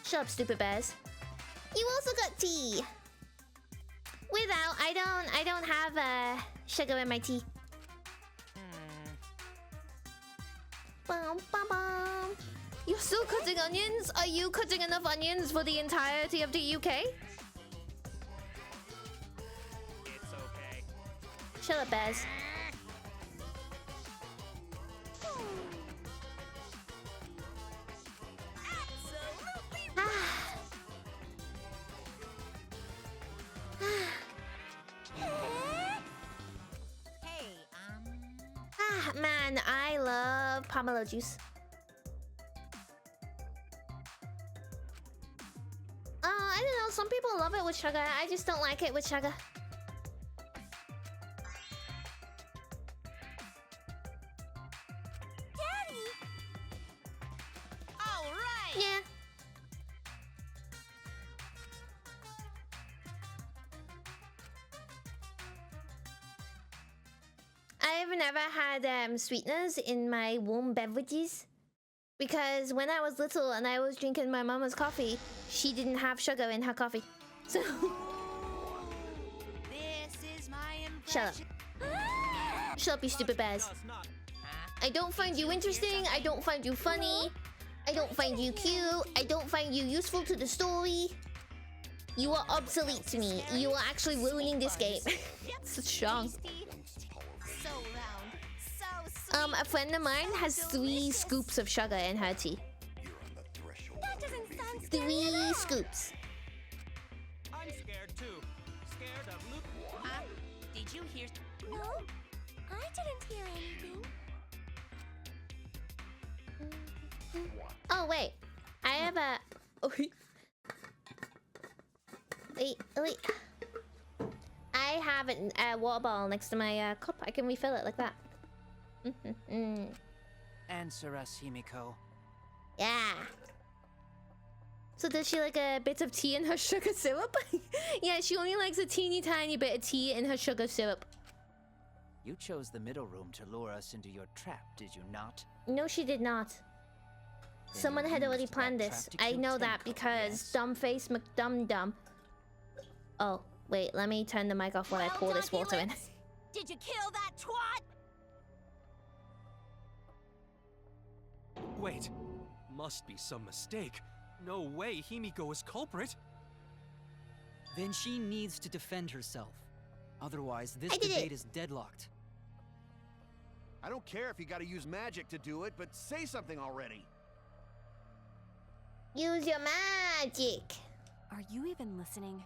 Shut up, stupid bears. You also got tea. Without, I don't have sugar in my tea. You're still cutting onions? Are you cutting enough onions for the entirety of the UK? It's okay. Shut up, bears. Man, I love pomelo juice. I don't know. Some people love it with sugar. I just don't like it with sugar. Daddy! All right! Yeah. I've never had sweeteners in my warm beverages because when I was little and I was drinking my mama's coffee, she didn't have sugar in her coffee. So This is my shut up. Shut up, you stupid bears. I don't find you interesting. I don't find you funny. I don't find you cute. I don't find you useful to the story. You are obsolete to me. You are actually ruining this game. So strong. So round, so sweet. A friend of mine has 3 scoops of sugar in her tea. That doesn't sound scary. 3 scoops. I'm scared too. Scared of Luke. Did you hear? No, I didn't hear anything. Oh wait, I have a. Wait. I have a water bottle next to my cup. I can refill it like that. Answer us, Himiko. Yeah. So does she like a bit of tea in her sugar syrup? Yeah, she only likes a teeny tiny bit of tea in her sugar syrup. You chose the middle room to lure us into your trap, did you not? No, she did not. Then Someone you had already used that planned trap this. to I kill know that Tenko, because yes? Dumbface McDumdum. Oh, wait, let me turn the mic off while I pour this water in. Did you kill that twat? Wait. Must be some mistake. No way Himiko is culprit. Then she needs to defend herself. Otherwise, this I did it. debate is deadlocked. I don't care if you gotta use magic to do it, but say something already. Use your magic. Are you even listening?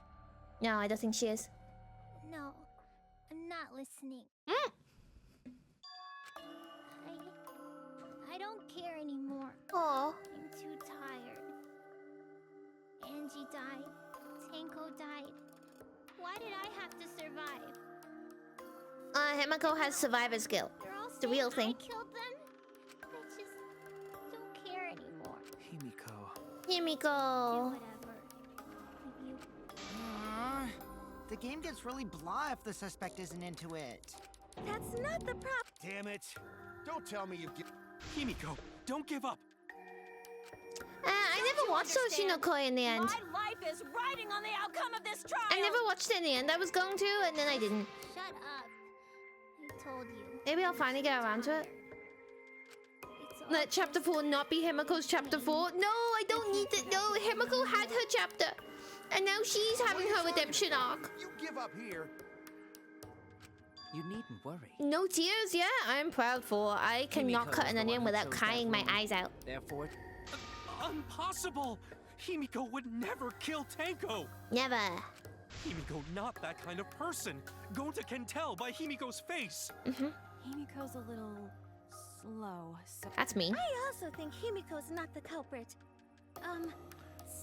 No, I don't think she is. No, I'm not listening. I don't care anymore. Oh. I'm too tired. Angie died. Tenko died. Why did I have to survive? Himiko has survivor's guilt. You're all The real saying thing. I killed them? I just don't care anymore. Himiko. Do Himiko. whatever. You The game gets really blah if the suspect isn't into it. That's not the problem. Damn it. Don't tell me you get. Himiko, don't give up. I never watched Oshinokoi in the end. My life is riding on the outcome of this trial. I never watched it in the end. I was going to, and then I didn't. Shut up. I told you. Maybe I'll finally get around to it. It's all Let chapter 4 not be Himiko's chapter 4. No, I don't need to. No, Himiko had her chapter. And now she's having her redemption arc. You give up here. You needn't worry. No tears, yeah, I'm proud for. I cannot Himiko cut is an the onion one who without chose that crying my room. eyes out. Therefore, Impossible! Himiko would never kill Tenko! Never. Himiko not that kind of person. Gonta can tell by Himiko's face. Himiko's a little slow, so... That's me. I also think Himiko's not the culprit.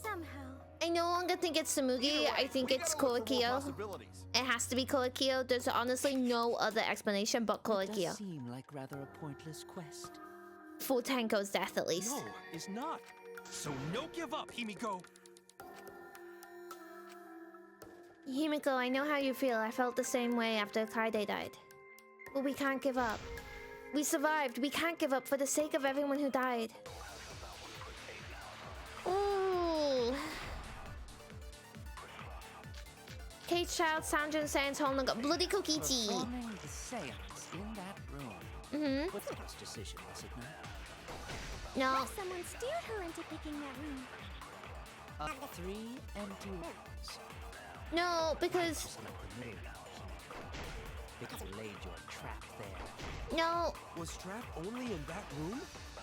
Somehow. I no longer think it's Samugi. I think it's Koikyo. It has to be Koikyo. There's honestly no other explanation but it does Koikyo. seem like rather a pointless quest. For Tenko's death, at least. No, is not. So no give up, Himiko. Himiko, I know how you feel. I felt the same way after Kaide died. But we can't give up. We survived. We can't give up for the sake of everyone who died. Ooh. Cage Child, Sanjin, Sans, Home, got bloody Kokichi. Performing the seance in that room. Mm-hmm. Clifford's decision, was it not? No. Someone steered her into picking that room. 3 empty rooms. No, because Select the middle room. Because you laid your trap there. no, Was Trap only in that room?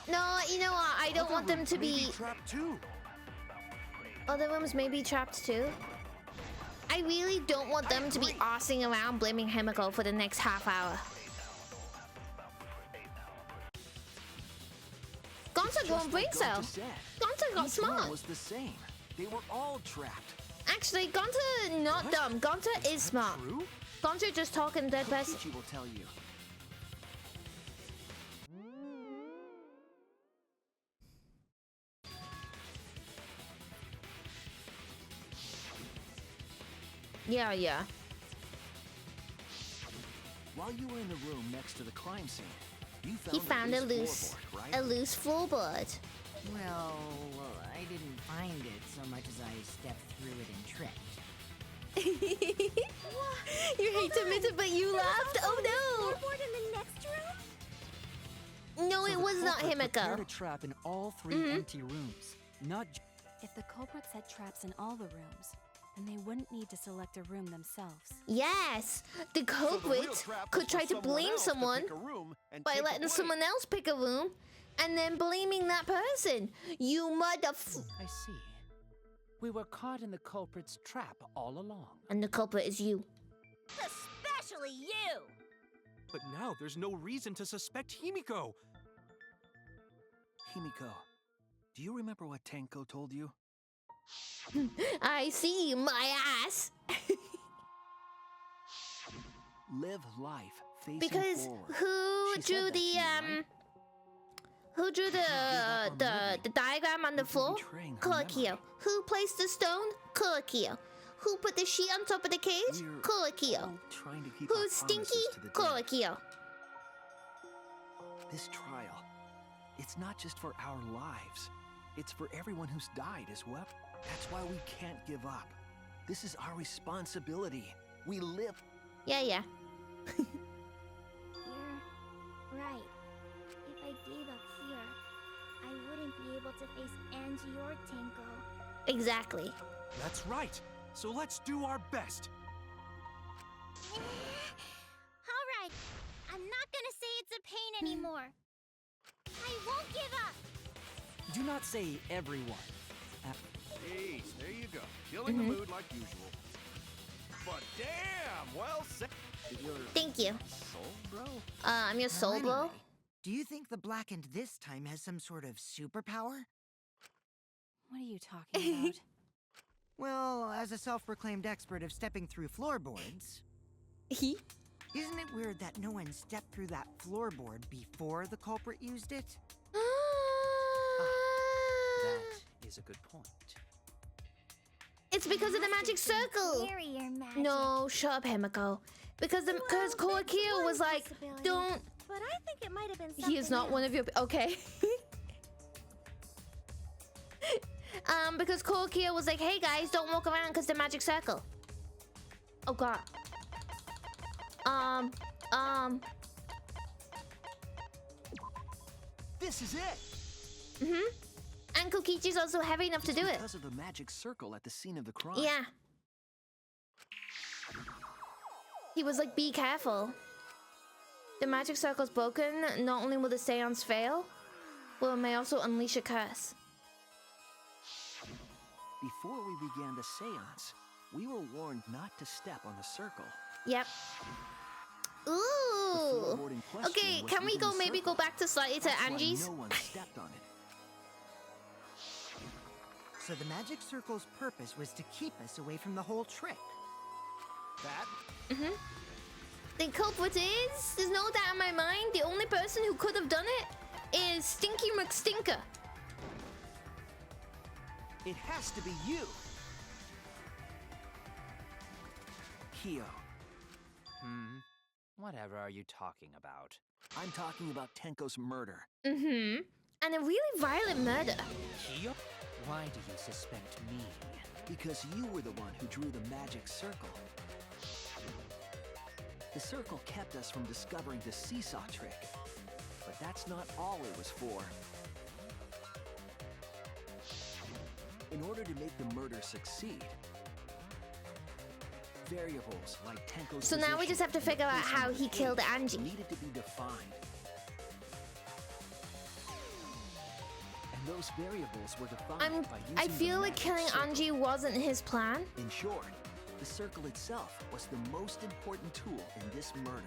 no. You know what? I don't want them to be. Trapped too. Other rooms may be trapped too. I really don't want them to be arsing around blaming Himiko for the next half hour. Gonta going brain cell. Gonta got smart. Was the same. They were all trapped. Actually, Gonta not dumb. Gonta is smart. True? Gonta just talking dead person. Kokichi will tell you. Yeah. While you were in the room next to the crime scene, you He found a loose floorboard. Well, I didn't find it so much as I stepped through it and tripped. You hate to admit it, but you laughed. Oh Floorboard in the next room? no! No, it was not Prepared a Himiko. trap in all 3 empty rooms. Not If the culprits had traps in all the rooms, then they wouldn't need to select a room themselves. Yes, the So the real culprit trap could was try for to blame else to someone pick a room and by take letting away. someone else pick a room and then blaming that person. You I see. We were caught in the culprit's trap all along. And the culprit is you. Especially you! But now there's no reason to suspect Himiko. Himiko, do you remember what Tenko told you? I see my ass. Live life facing Because forward. who She said drew that to the you, right? who drew the diagram on the floor? betraying her Koikyo. memory. Who placed the stone? Koikyo. Who put the sheet on top of the cage? We're Koikyo. all trying to keep our Who's stinky? promises to the dead. Koikyo. This trial, it's not just for our lives. It's for everyone who's died as well. That's why we can't give up. This is our responsibility. We live. Yeah. You're right. If I gave up here, I wouldn't be able to face Angie or Tenko. Exactly. That's right. So let's do our best. Alright, I'm not gonna say it's a pain anymore. I won't give up! do not say everyone. Jeez, there you go. Killing the mood like usual. But damn, well said. Thank you. Soul, bro? I'm your soul bro. Anyway, do you think the Blackened this time has some sort of superpower? What are you talking about? Well, as a self-proclaimed expert of stepping through floorboards, He. isn't it weird that no one stepped through that floorboard before the culprit used it? That is a good point. It's because of the magic circle. Barrier magic. No, shut up, Himiko. Because Koikyo was like, don't. But I think it might have been something He is not else. one of your. Okay. Because Koikyo was like, hey guys, don't walk around because the magic circle. Oh god. This is it! And Kokichi's also heavy enough to do it. Because of the magic circle at the scene of the crime. Yeah. He was like, be careful. The magic circle's broken. Not only will the seance fail, but it may also unleash a curse. Before we began the seance, we were warned not to step on the circle. Yep. Ooh. floorboard in question Okay, was can we within go the maybe go circle. back to slightly to That's why Angie's? no one stepped on it. So the magic circle's purpose was to keep us away from the whole trick. That? The culprit is, there's no doubt in my mind, the only person who could have done it is Stinky McStinker. It has to be you! Kyo. Whatever are you talking about? I'm talking about Tenko's murder. Mm-hmm. And a really violent murder. Kia? Why do you suspect me? Because you were the one who drew the magic circle. The circle kept us from discovering the seesaw trick. But that's not all it was for. In order to make the murder succeed, variables like Tenko's So now we just have to position figure out and the how placement he of the killed cage Angie. needed to be defined. And those variables were defined by using I the feel like magic killing circle. Angie wasn't his plan. In short, the circle itself was the most important tool in this murder.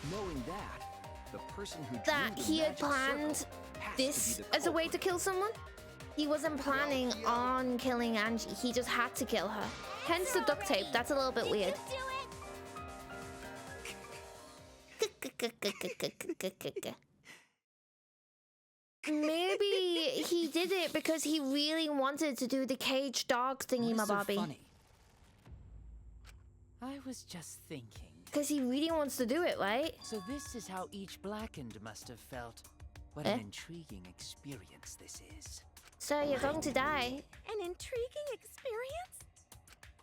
Knowing that, the person who drew That the he had magic planned circle has this to be the as a way to culprit. kill someone. He wasn't planning on killing Angie. He just had to kill her. Hence the duct tape. That's a little bit weird. Maybe he did it because he really wanted to do the cage dog thingy, my What is so Bobby. funny? I was just thinking. Because he really wants to do it, right? So this is how each blackened must have felt. What Eh? an intriguing experience this is. So you're going to die. An intriguing experience?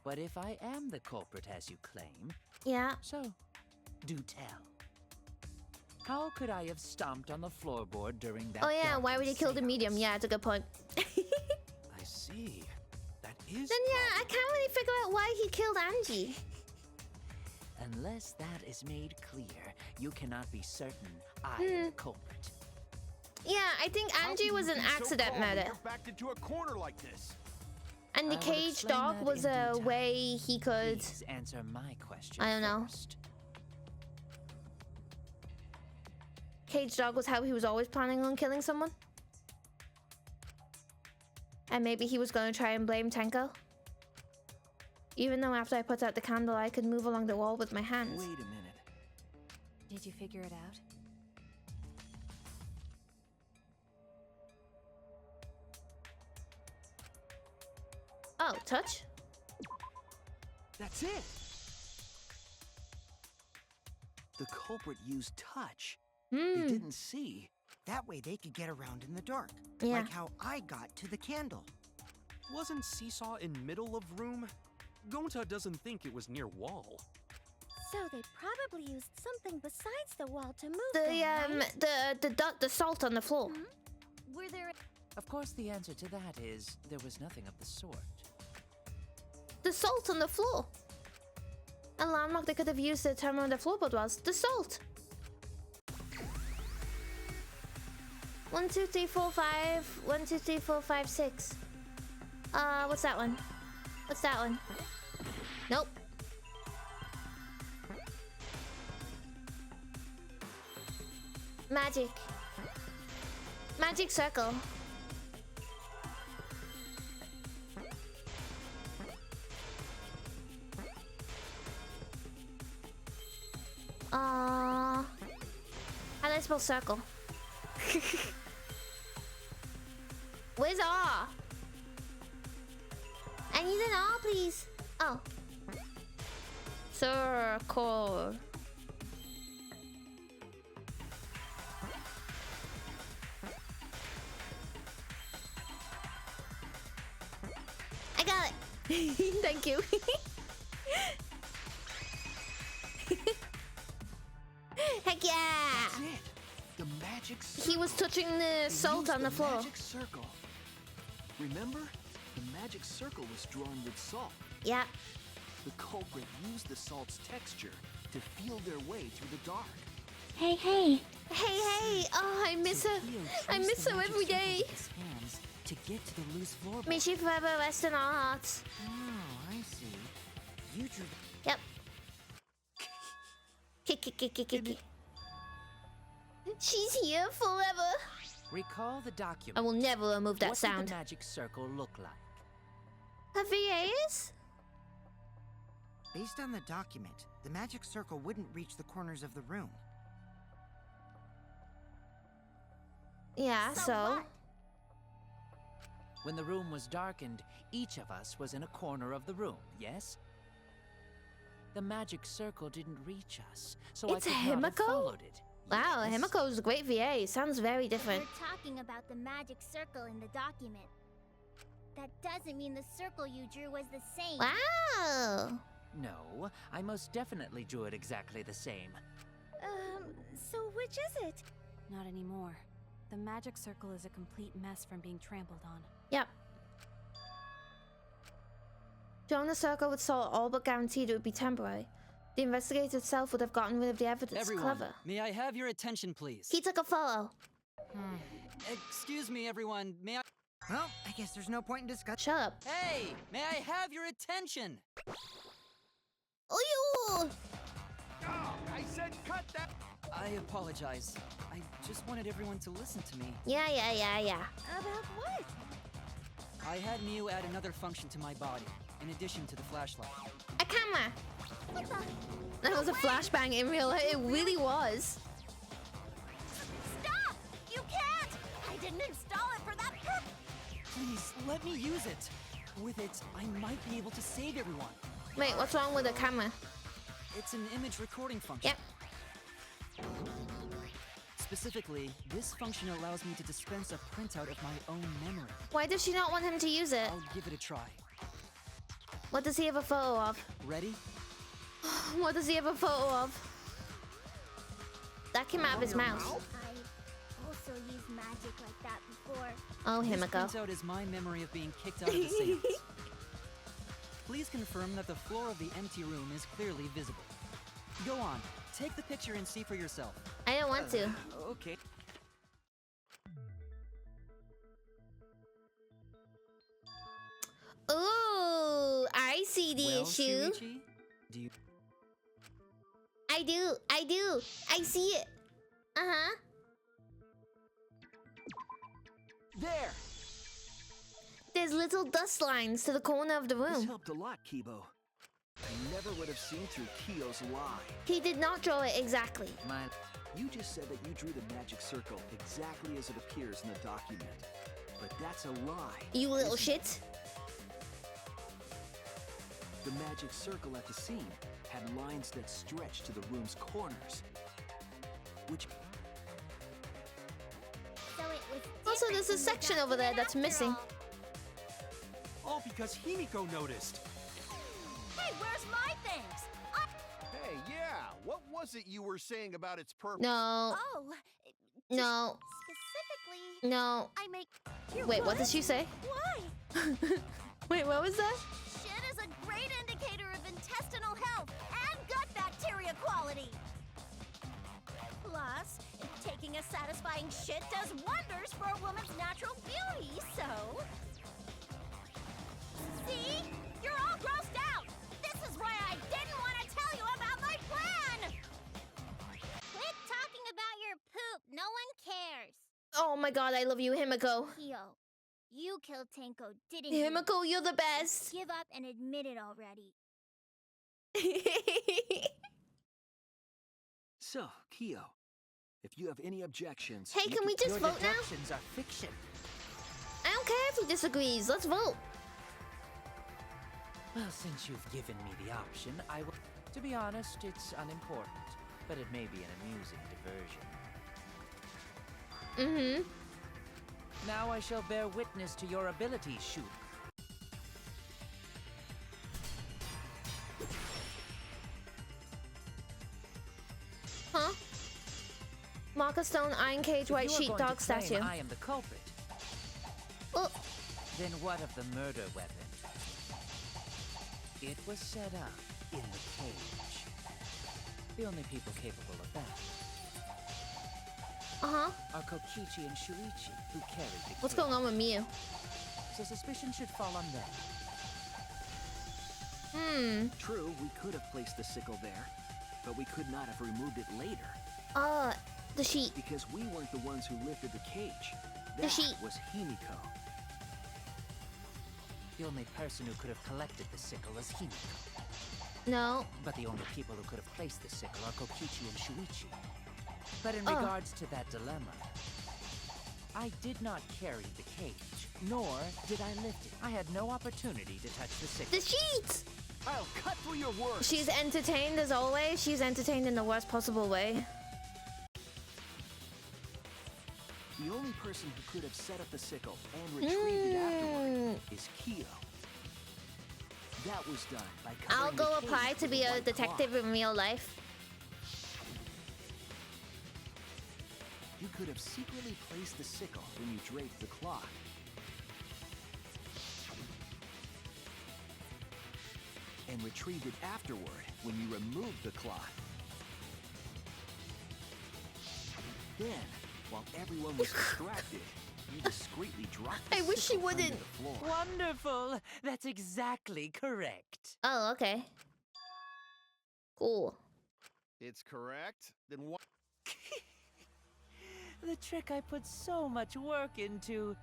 But if I am the culprit as you claim, Yeah. so do tell. How could I have stomped on the floorboard during that? Oh yeah, why would he kill the seance? medium? Yeah, it's a good point. Then I see. That is. yeah, I can't really figure out why he killed Angie. Unless that is made clear, you cannot be certain I am the culprit. Yeah, I think Angie was an accident murder. Backed into a corner like this. And the I will cage explain dog that was in a due time. way he could... Please answer my question I don't know. first. Cage dog was how he was always planning on killing someone. And maybe he was going to try and blame Tenko. Even though after I put out the candle, I could move along the wall with my hands. Wait a minute. Did you figure it out? Oh, touch? That's it! The culprit used touch. They Hmm. didn't see. That way they could get around in the dark. Yeah. Like how I got to the candle. Wasn't Seesaw in middle of room? Gonta doesn't think it was near wall. So they probably used something besides the wall to move The salt on the floor. Were there... Of course, the answer to that is there was nothing of the sort. The salt on the floor. A landmark they could have used to determine where the floorboard was. The salt. 1, 2, 3, 4, 5. 1, 2, 3, 4, 5, 6. What's that one? What's that one? Nope. Magic. Magic circle. How do I spell circle? Where's R? I need an R, please. Oh. Circle. I got it. Thank you. Heck yeah! That's it. The magic circle. He was touching the They salt used on the floor. Magic circle. Remember? The magic circle was drawn with salt. Yeah. The culprit used the salt's texture to feel their way through the dark. Hey, hey. Hey, hey! Oh, I miss her. Theo I traced miss the her magic every circle day. with his hands to get to the loose floorboard. May she forever rest in our hearts. Oh, I see. You drew the Yep. Kick. She's here forever. Recall the document. I will never remove that what sound. did the magic circle look like? Her VAs? Based on the document, the magic circle wouldn't reach the corners of the room. Yeah, so. what? When the room was darkened, each of us was in a corner of the room, yes? The magic circle didn't reach us, so It's I could not have Himiko? followed it. Wow, Yes. Himiko's a great VA. Sounds very different. We're talking about the magic circle in the document. That doesn't mean the circle you drew was the same. Wow. No, I most definitely drew it exactly the same. So which is it? Not anymore. The magic circle is a complete mess from being trampled on. Yep. Drawing the circle with salt all but guaranteed it would be temporary. The investigator itself would have gotten rid of the evidence. Everyone, Clever. may I have your attention, please? He took a photo. Excuse me, everyone. May I? Well, I guess there's no point in discussing. Shut up. Hey, may I have your attention? Oh, you! I said cut that. I apologize. I just wanted everyone to listen to me. Yeah. About what? I had Miu add another function to my body, in addition to the flashlight. A camera. What the? That was a flashbang in real life. It really was. Stop! You can't! I didn't install it for that purpose! Please, let me use it. With it, I might be able to save everyone. Wait, what's wrong with the camera? It's an image recording function. Yep. Specifically, this function allows me to dispense a printout of my own memory. Why does she not want him to use it? I'll give it a try. What does he have a photo of? Ready? What does he have a photo of? That came out of his mouth. I also used magic like that before. Oh, This Himiko. printout is my memory of being kicked out of the seance. Please confirm that the floor of the empty room is clearly visible. Go on, take the picture and see for yourself. I don't want to. Okay. Ooh, I see the Well, issue. Shuichi, do you... I do. I see it. Uh-huh. There! There's little dust lines to the corner of the This room. helped a lot, Kibo. I never would have seen through Kyo's lie. He did not draw it exactly. You just said that you drew the magic circle exactly as it appears in the document. But that's a lie. You little isn't it? shit. The magic circle at the seam had lines that stretched to the room's corners. Which So it was Also, different there's a in the section over there document that's after missing. all. All because Himiko noticed. Hey, where's my things? Hey, yeah, what was it you were saying about its purpose? No. Oh, No. specifically, No. I make... You're Wait, what did she say? Why? Wait, what was that? Shit is a great indicator of intestinal health and gut bacteria quality. Plus, taking a satisfying shit does wonders for a woman's natural beauty, so... See? You're all grossed out! This is why I didn't want to tell you about my plan! Quit talking about your poop. No one cares. Oh my god, I love you, Himiko. Kyo, you killed Tenko, didn't you? Himiko, you're the best. Give up and admit it already. So, Kyo, if you have any objections, Hey, you can we just Your vote now? deductions are fiction. I don't care if he disagrees. Let's vote. Well, since you've given me the option, I will... To be honest, it's unimportant, but it may be an amusing diversion. Mm-hmm. Now I shall bear witness to your abilities, Shoot. Huh? Marker stone, iron cage, white If you are sheet, going dog to claim statue. I am the culprit. Oh, Then what of the murder weapon? It was set up in the cage. The only people capable of that uh-huh. are Kokichi and Shuichi, who carried the What's cage. going on with Miu? So suspicion should fall on them. True, we could have placed the sickle there, but we could not have removed it later, The sheet. because we weren't the ones who lifted the cage. The That sheet. was Himiko. The only person who could have collected the sickle is Himiko. No. But the only people who could have placed the sickle are Kokichi and Shuichi. But in Oh. regards to that dilemma, I did not carry the cage, nor did I lift it. I had no opportunity to touch the sickle. The sheet! I'll cut through your words. She's entertained as always. She's entertained in the worst possible way. The only person who could have set up the sickle and retrieved it afterward is Kyo. That was done by I'll covering go the apply cage to with be a white detective cloth. in real life. You could have secretly placed the sickle when you draped the cloth. And retrieved it afterward when you removed the cloth. Then, while everyone was distracted, you discreetly dropped the I wish she sickle onto wouldn't. the floor. Wonderful. That's exactly correct. Oh, okay. Cool. It's correct. Then what? The trick I put so much work into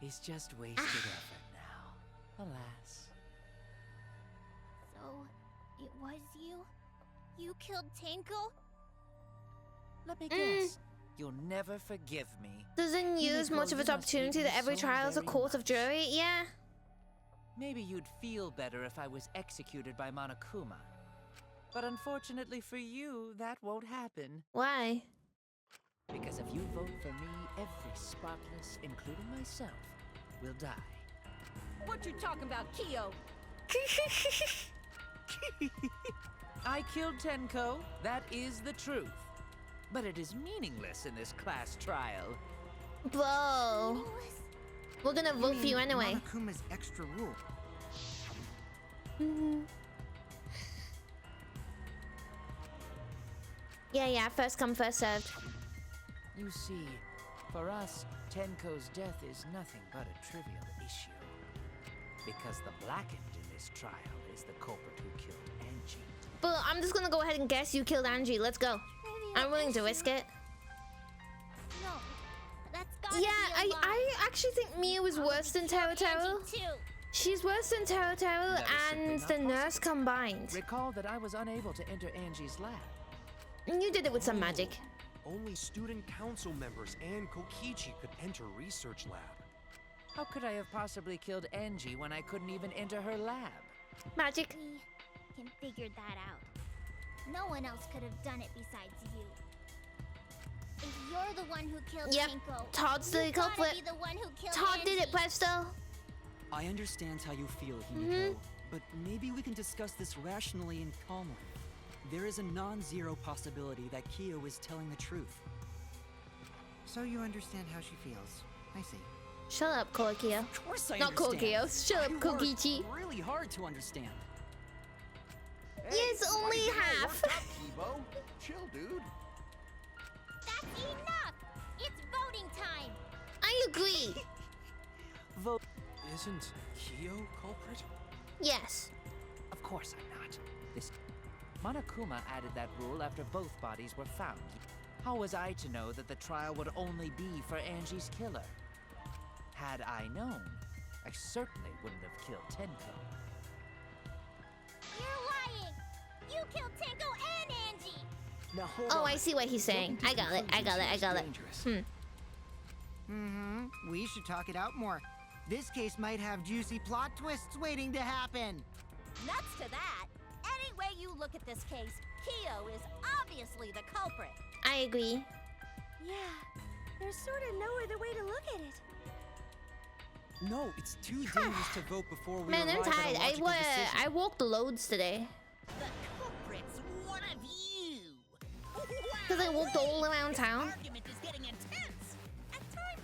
is just wasted effort now. Alas. So, it was you? You killed Tenko? Let me guess. You'll never forgive me. Doesn't use much of its you must hate opportunity me that every so trial is a very court of much. jury. Yeah. Maybe you'd feel better if I was executed by Monokuma. But unfortunately for you, that won't happen. Why? Because if you vote for me, every spotless, including myself, will die. What you talking about, Kyo? I killed Tenko. That is the truth. But it is meaningless in this class trial. Bro. We're gonna vote for you anyway. Monokuma's extra rule. Yeah, first come, first served. You see, for us, Tenko's death is nothing but a trivial issue. Because the blackened in this trial is the culprit who killed Angie. But I'm just gonna go ahead and guess you killed Angie. Let's go. I'm willing to risk it. No, that's gotta Yeah, be a lie. I actually think Mia was worse than Taro Taro. Angie, too. She's worse than Taro Taro That is simply and not the nurse possible. combined. Recall that I was unable to enter Angie's lab. And you did it with some magic. Only student council members and Kokichi could enter research lab. How could I have possibly killed Angie when I couldn't even enter her lab? Magic. We can figure that out. No one else could have done it besides you. If you're the one who killed Yep, Tenko, Todd's the you gotta culprit. be the one who killed Todd did it, Angie. Presto. I understand how you feel, Himiko, but maybe we can discuss this rationally and calmly. There is a non-zero possibility that Kyo is telling the truth. So you understand how she feels. I see. Shut up, Kokio. Of course I Not understand. Kokio. Shut up, I worked Kokichi. really hard to understand. Yes, why only you getting all half. worked up, Kibo? Chill, dude. That's enough! It's voting time! I agree. Vote. Isn't Kyo culprit? Yes. Of course I'm not. This Monokuma added that rule after both bodies were found. How was I to know that the trial would only be for Angie's killer? Had I known, I certainly wouldn't have killed Tenko. You're lying! You killed Tenko and Angie! Now hold Oh, on. I see what he's saying. I got it. I got it. I got it. Dangerous. We should talk it out more. This case might have juicy plot twists waiting to happen. Nuts to that. Any way you look at this case, Kyo is obviously the culprit. I agree. Yeah, there's sort of no other way to look at it. No, it's too dangerous to vote before we Man, I'm arrive at a tired. logical decision. I walked loads today. The culprit's one of you. Because I walked all around town. Argument is getting intense. At times,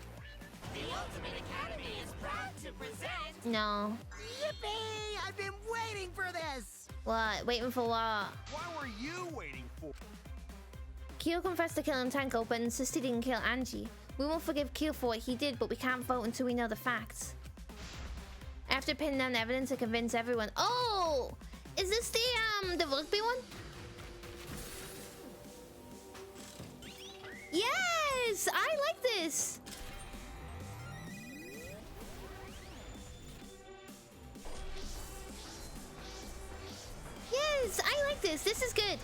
the Ultimate Academy is proud to present. No. Yippee! I've been waiting for this! What? Waiting for what? Why were you waiting for? Kyo confessed to killing Tenko, but insisted he didn't kill Angie. We won't forgive Kyo for what he did, but we can't vote until we know the facts. After pinning down evidence to convince everyone. Oh! Is this the rugby one? Yes! I like this! Yes! I like this! This is good!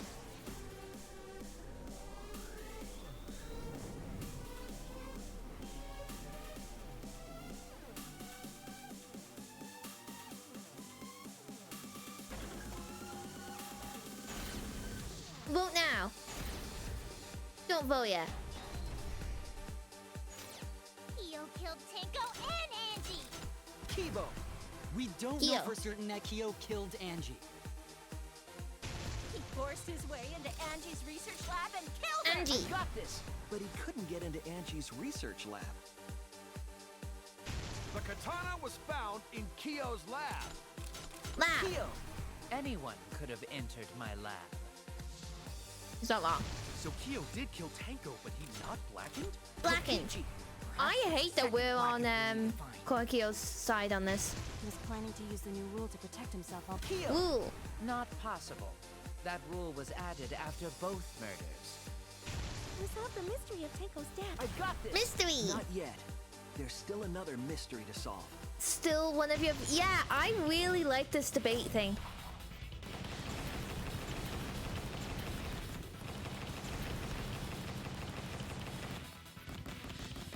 now. Don't vote yet. Kyo killed Tenko and Angie. Kibo! We don't Kyo. know for certain that Kyo killed Angie. He forced his way into Angie's research lab and killed her. Angie. Got this! But he couldn't get into Angie's research lab. The katana was found in Kyo's lab. Lab. Kyo! Anyone could have entered my lab. It's not long. So Kyo did kill Tenko, but he not blackened? Blackened. Kokichi. I hate that we're on Koikyo's side on this. He was planning to use the new rule to protect himself while Kyo! Ooh. Not possible. That rule was added after both murders. we solved the mystery of Tenko's death. I got this! Mystery. Not yet. There's still another mystery to solve. Still one of your... Yeah, I really like this debate thing.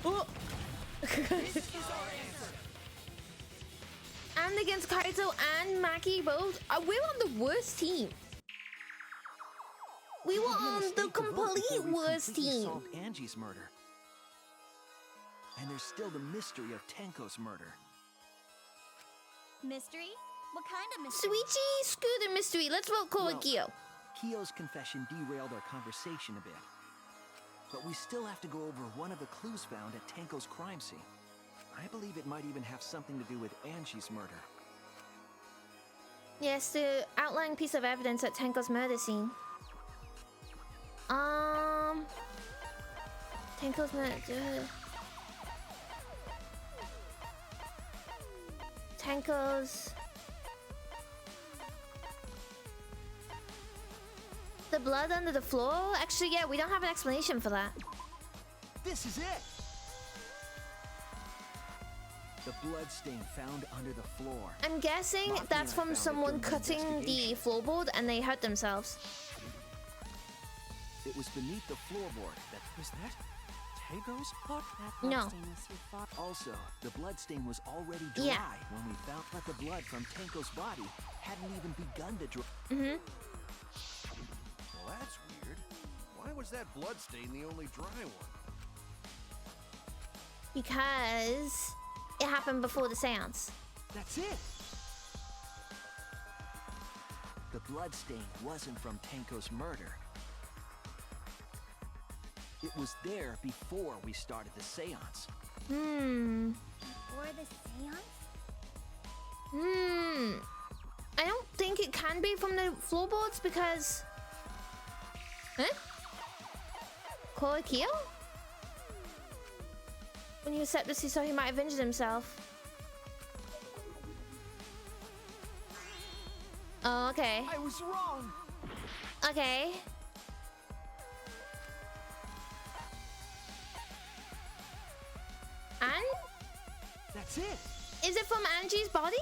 Oh. And against Kaito and Maki both. We're on the worst team. We were on the complete worst team. Solved Angie's murder. And there's still the mystery of Tenko's murder. Mystery? What kind of mystery? Suichi, screw the mystery. Let's vote Koikyo. Kyo's confession derailed our conversation a bit. But we still have to go over one of the clues found at Tenko's crime scene. I believe it might even have something to do with Angie's murder. Yes, the outlying piece of evidence at Tenko's murder scene. Tenko's murder. Tenko's. The blood under the floor? Actually, yeah, we don't have an explanation for that. This is it! The blood stain found under the floor. I'm guessing Maki that's and I from found it someone during the cutting the investigation. floorboard and they hurt themselves. It was beneath the floorboard that... Was that Tenko's blood? That No. bloodstain was so far. Also, the blood stain was already dry Yeah. when we found that the blood from Tenko's body hadn't even begun to dry. Mm-hmm. Well, that's weird. Why was that blood stain the only dry one? Because it happened before the seance. That's it! The blood stain wasn't from Tenko's murder. It was there before we started the seance. Or the seance? I don't think it can be from the floorboards because... Huh? Koikyo? When he was septus, he saw he might have injured himself. Oh, okay. I was wrong! Okay. And? That's it! Is it from Angie's body?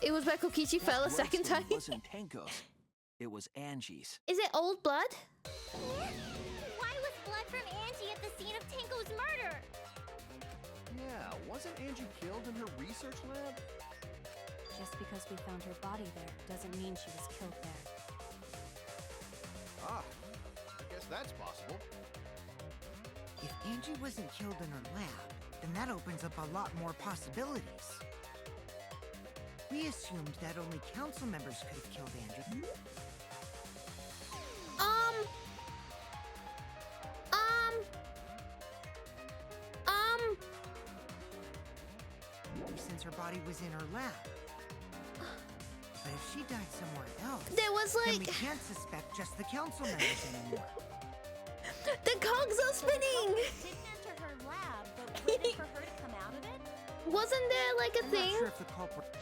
It was where Kokichi That fell a blood second stain time. wasn't Tenko's. It was Angie's. Is it old blood? Why was blood from Angie at the scene of Tenko's murder? Yeah, wasn't Angie killed in her research lab? Just because we found her body there doesn't mean she was killed there. Ah, I guess that's possible. If Angie wasn't killed in her lab, then that opens up a lot more possibilities. We assumed that only council members could have killed Angie. Since her body was in her lab. But if she died somewhere else, There was then we like... can't suspect just the council members anymore. The cogs are spinning! Didn't enter her lab, but waited for her to come out of it? Wasn't there like a I'm thing? not sure if the culprit...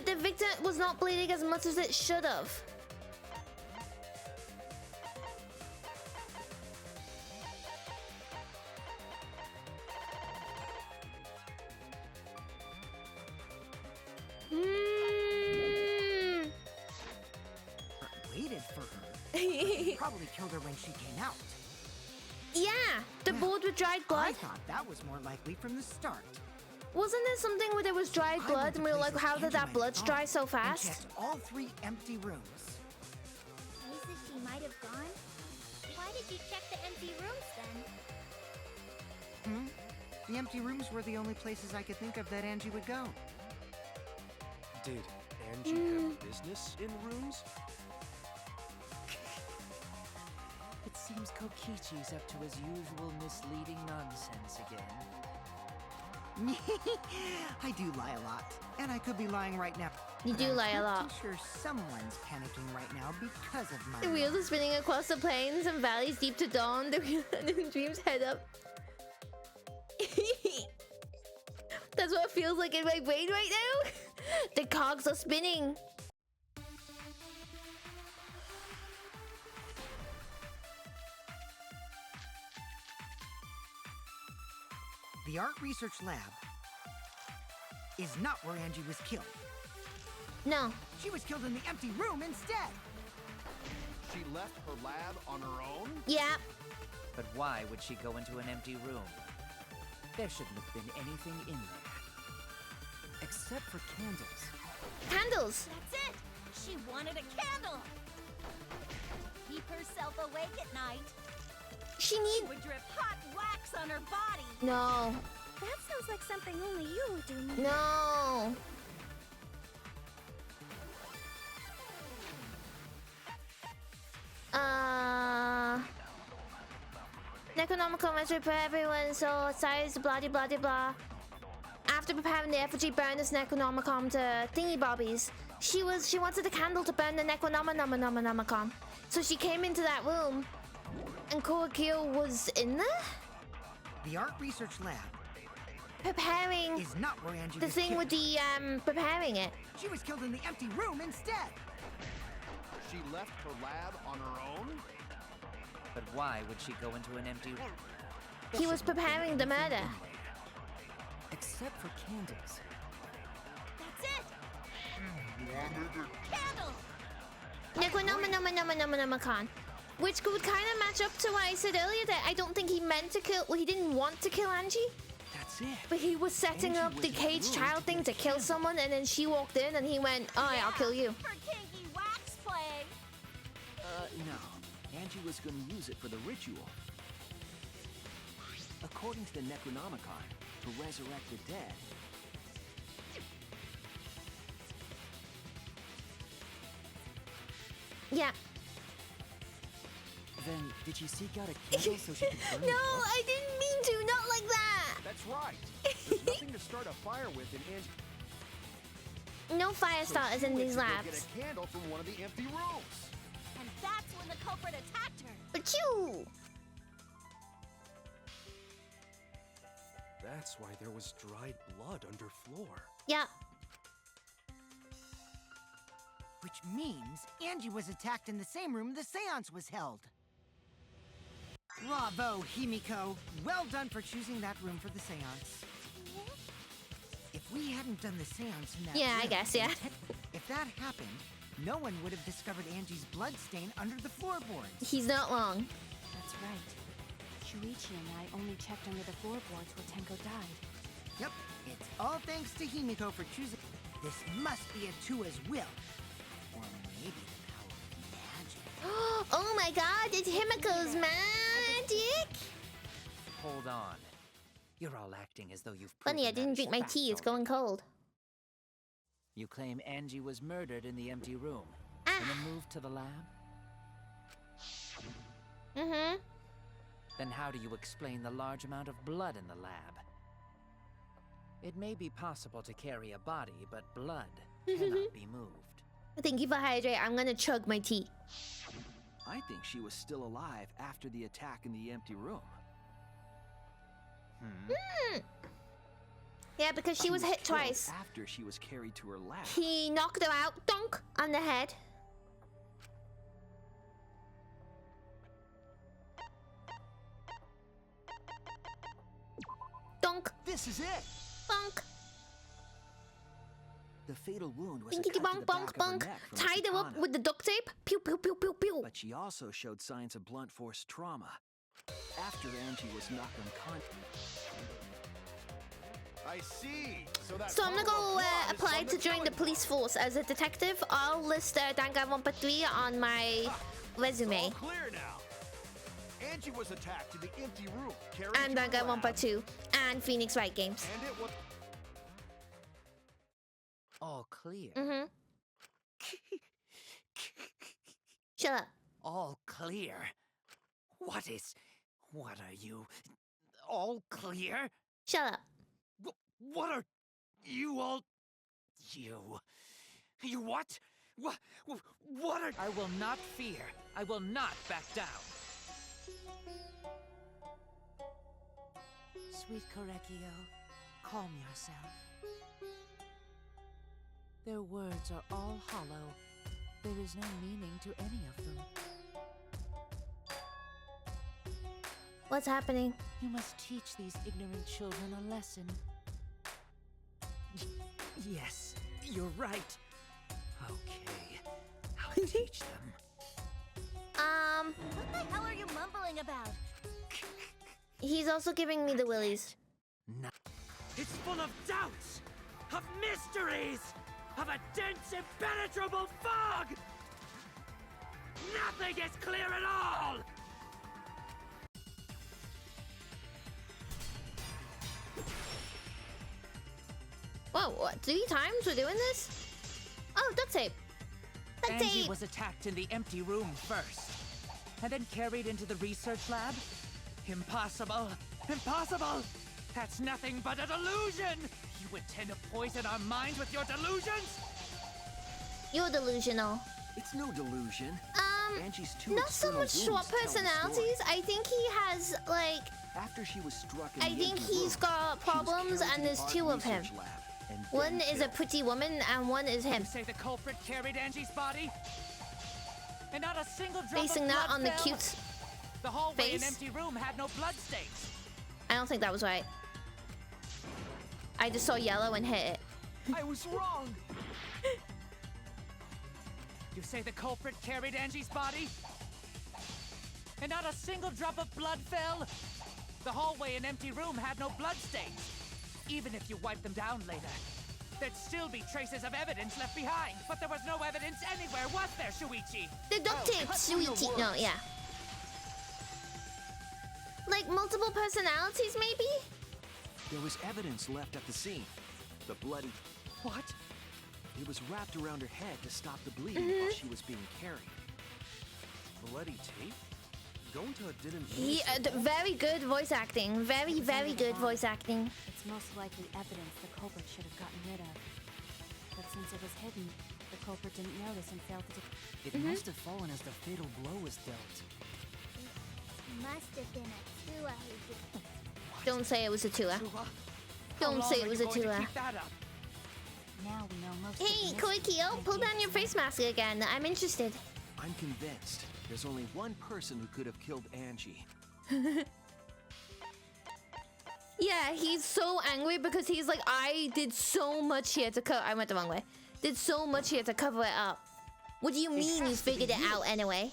The victim was not bleeding as much as it should have. waited for her. Probably killed her when she came out. Yeah, the board with dried I blood. thought that was more likely from the start. Wasn't there something where there was dried I blood went to and we were like, places how did Angie that might blood have dry gone so and fast? checked all 3 empty rooms. Places she might have gone? Why did you check the empty rooms then? The empty rooms were the only places I could think of that Angie would go. Did Angie have business in rooms? It seems Kokichi's up to his usual misleading nonsense again. I do lie a lot, and I could be lying right now. You but do I'm lie a lot. pretty sure someone's panicking right now because of my The wheels are spinning across the plains and valleys deep to dawn. The wheel and dreams head up. That's what it feels like in my brain right now. The cogs are spinning. The art research lab is not where Angie was killed. No. She was killed in the empty room instead. She left her lab on her own? Yeah. But why would she go into an empty room? There shouldn't have been anything in there. Except for candles. Candles. That's it! She wanted a candle! Keep herself awake at night. She would drip hot wax on her body. No. That sounds like something only you would do, Mia. No. Necronomicon must prepare everyone, so size blah de blah de blah. After preparing the effigy, burn this Necronomicon to thingy bobbies. She wanted a candle to burn the Necronomicon. So she came into that room, and Koakio was in there? The art research lab preparing is not where Angie the was thing killed. with the preparing it. She was killed in the empty room instead. She left her lab on her own? But why would she go into an empty room? He was preparing the murder. Except for candles. That's it! Candle! Necronomicon. Which would kind of match up to what I said earlier that I don't think he meant to kill, well, he didn't want to kill Angie. That's it. But he was setting Angie up was the in the caged room child to thing get to a kill candle. someone, and then she walked in and he went, alright, I'll kill you. For kinky wax play. No. Angie was going to use it for the ritual. According to the Necronomicon, to resurrect the dead. Yeah. Then, did she seek out a candle so she could burn No, the book? I didn't mean to, not like that. That's right. There's nothing to start a fire with in Angie. No fire starters So she in went these to go labs. Get a candle from one of the empty rooms. And that's when the culprit attacked her. Achoo! That's why there was dried blood under floor. Yeah. Which means Angie was attacked in the same room the seance was held. Bravo, Himiko. Well done for choosing that room for the seance. If we hadn't done the seance in that Yeah, I room, guess, yeah. If that happened, no one would have discovered Angie's blood stain under the floorboards. He's not wrong. That's right. Shuichi and I only checked under the floorboards where Tenko died. Yep, it's all thanks to Himiko for choosing. This must be a Tua's will. Or maybe the power of magic. Oh my god, it's Himiko's magic! Hold on. You're all acting as though you've Funny, I proven that didn't as drink my fact tea, it's already. going cold. You claim Angie was murdered in the empty room. Ah. And then moved to the lab? Mm-hmm. Then how do you explain the large amount of blood in the lab? It may be possible to carry a body, but blood cannot be moved. Thank you for hydrate. I'm gonna chug my tea. I think she was still alive after the attack in the empty room. Yeah, because she was hit killed twice. After she was carried to her lab. He knocked her out, donk, on the head. Donk, This is it! bonk, The fatal wound was dinky cut to bonk, the bonk, back of her bonk. neck from Tied her up katana. with the duct tape. Pew, pew, pew, pew, pew. But she also showed signs of blunt force trauma. after Angie was knocked unconscious. I see. So that So I'm gonna go follow-up plot is apply from to join the killing police force as a detective. I'll list Danganronpa 3 on my resume. All clear now. Angie was attacked in the empty room. Carried And to her Danganronpa lab, 2 and Phoenix Wright Games. And it was All clear. Mm-hmm. Shut up. All clear. What are you? All clear? Shut up. What are you all? You what? What are? I will not fear. I will not back down. Sweet Korekio, calm yourself. Their words are all hollow. There is no meaning to any of them. What's happening? You must teach these ignorant children a lesson. Yes, you're right. Okay, I'll teach them. What the hell are you mumbling about? He's also giving me the willies. No. It's full of doubts, of mysteries, of a dense, impenetrable fog! Nothing is clear at all! Whoa, what? 3 times we're doing this? Oh, duct tape. Duct Angie tape! was attacked in the empty room first, and then carried into the research lab? Impossible! Impossible! That's nothing but a delusion! You intend to poison our minds with your delusions? You're delusional. It's no delusion. Angie's two Not so external much swap wounds tell the story. personalities. I think he has, like... After she was struck in I the think empty he's room, got she was problems, carried to and the there's art 2 of him. research lab and One then is a killed. pretty woman, and one is him. You say the culprit carried Angie's body? And not a single drop Basing of that blood on the fell? cute... The hallway face? and empty room had no blood stains. I don't think that was right. I just saw yellow and hit it. I was wrong. You say the culprit carried Angie's body? And not a single drop of blood fell? The hallway and empty room had no blood stains. Even if you wipe them down later, there'd still be traces of evidence left behind. But there was no evidence anywhere, was there, Shuichi? The duct tape, cut through your sweetie. No, words. yeah. Like multiple personalities, maybe? There was evidence left at the scene. The bloody... What? It was wrapped around her head to stop the bleeding while she was being carried. bloody tape. Gonta didn't. Very good voice acting. Very, very good voice acting. It's most likely evidence the culprit should have gotten rid of. But since it was hidden, the culprit didn't notice and failed to... It must have fallen as the fatal blow was dealt. Must have been a Tua who did. Don't say it was a Tua. How Don't long say are it was you a going to Tua. keep that up? Now we know most Hey, of the mystery Koikyo, behind pull the down your face incident. mask again. I'm interested. I'm convinced there's only one person who could have killed Angie. Yeah, he's so angry because he's like, I did so much here to cover. I went the wrong way. Did so much here to cover it up. What do you mean you has to be figured it you. out anyway?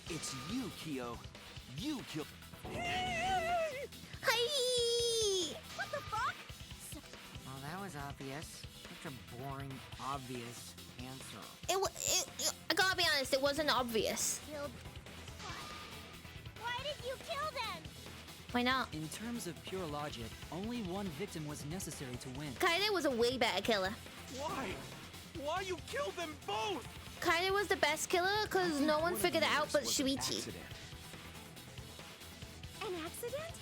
It's you, Kyo. You killed... Hi! What the fuck? Well, that was obvious. Such a boring, obvious answer. I gotta be honest, it wasn't obvious. Killed what? Why did you kill them? Why not? In terms of pure logic, only one victim was necessary to win. Kaede was a way better killer. Why? Why you killed them both? Kaede was the best killer because no one figured it out but Was an Shuichi. accident. An accident?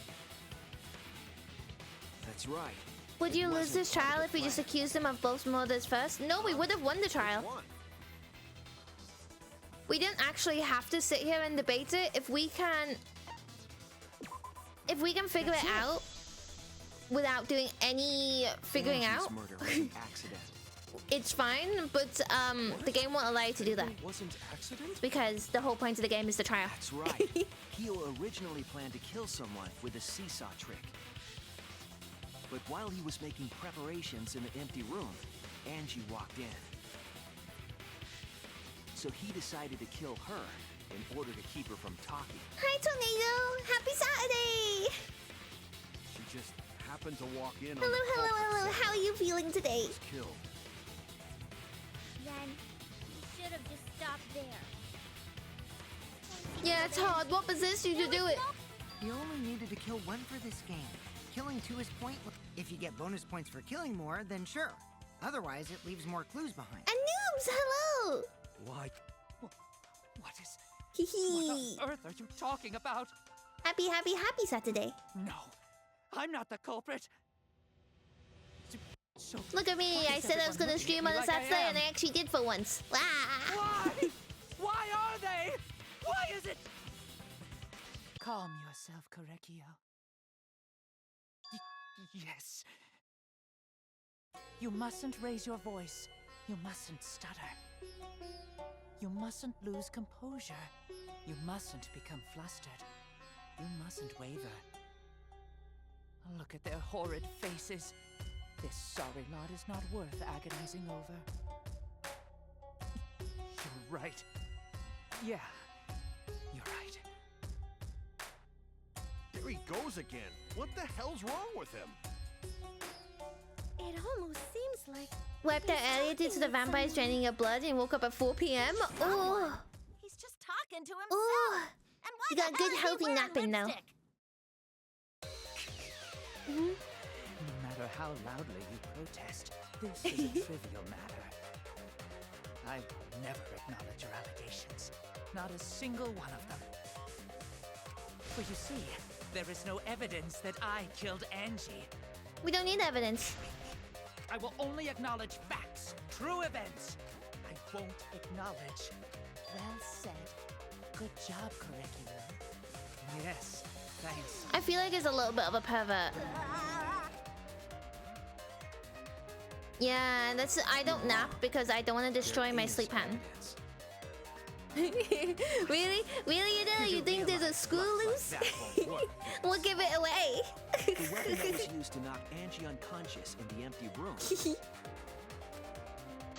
That's right. Would It you lose wasn't this part of trial the if we just plan. accused him of both murders first? No, we would have won the trial. One. We didn't actually have to sit here and debate it. If we can figure it out without doing any figuring Angie's out, murder was an accident. it's fine, but the game won't allow you to do that It wasn't accident? because the whole point of the game is the trial. That's right. Kyo originally planned to kill someone with a seesaw trick. But while he was making preparations in the empty room, Angie walked in. So he decided to kill her in order to keep her from talking. Hi, Tornado! Happy Saturday! She just happened to walk in Hello, on the hello, culprit hello. set How are you feeling today? was killed. Then you should have just stopped there. Yeah, Todd, what possessed you to do it? You only needed to kill one for this game. Killing two is pointless. If you get bonus points for killing more, then sure. Otherwise, it leaves more clues behind. And Noobs, hello! Why? What is... Hee hee. What on earth are you talking about? Happy Saturday. No, I'm not the culprit. So Look at me, why I is said I was everyone gonna looking stream at on me a like I Saturday, and am? I actually did for once. Wah! Why? Why are they? Why is it? Calm yourself, Korekio. Yes. You mustn't raise your voice. You mustn't stutter. You mustn't lose composure. You mustn't become flustered. You mustn't waver. Look at their horrid faces. This sorry lot is not worth agonizing over. You're right. Yeah, you're right. There he goes again. What the hell's wrong with him? It almost seems like Wiped out earlier due to the vampires draining your blood and woke up at 4 p.m. Oh, He's just talking to himself. oh. And why You the got hell good is he healthy wearing napping now. lipstick? No matter how loudly you protest, this is a trivial matter. I will never acknowledge your allegations. Not a single one of them. For you see, there is no evidence that I killed Angie. We don't need evidence. I will only acknowledge facts, true events. I won't acknowledge. Well said. Good job, Korekio. Yes, thanks. I feel like it's a little bit of a pervert. Yeah, that's. I don't nap because I don't want to destroy my sleep pattern. Really? Really, you know? You think there's a screw loose? We'll give it away. The weapon that was used to knock Angie unconscious in the empty room.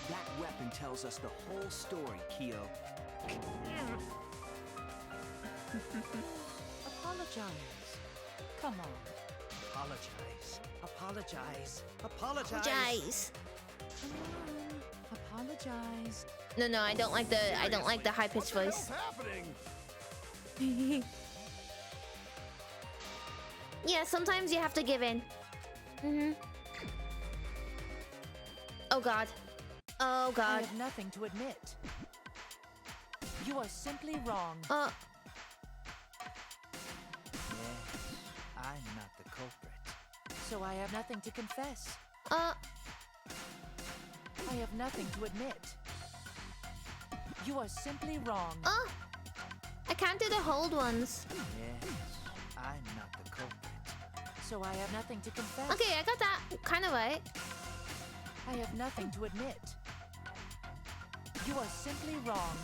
That weapon tells us the whole story, Kyo. Apologize. Come on. Apologize. Apologize. Apologize. Apologize. Come on. Apologize. No, I don't like the high pitched voice. What's happening? Yeah, sometimes you have to give in. Oh god. Oh I god. have nothing to admit. You are simply wrong. Uh. Yes, I'm not the culprit. So I have nothing to confess. Uh. I have nothing to admit. You are simply wrong. I can't do the hold ones. Yes, I'm not the culprit. So I have nothing to confess. Okay, I got that kind of right. I have nothing to admit. You are simply wrong.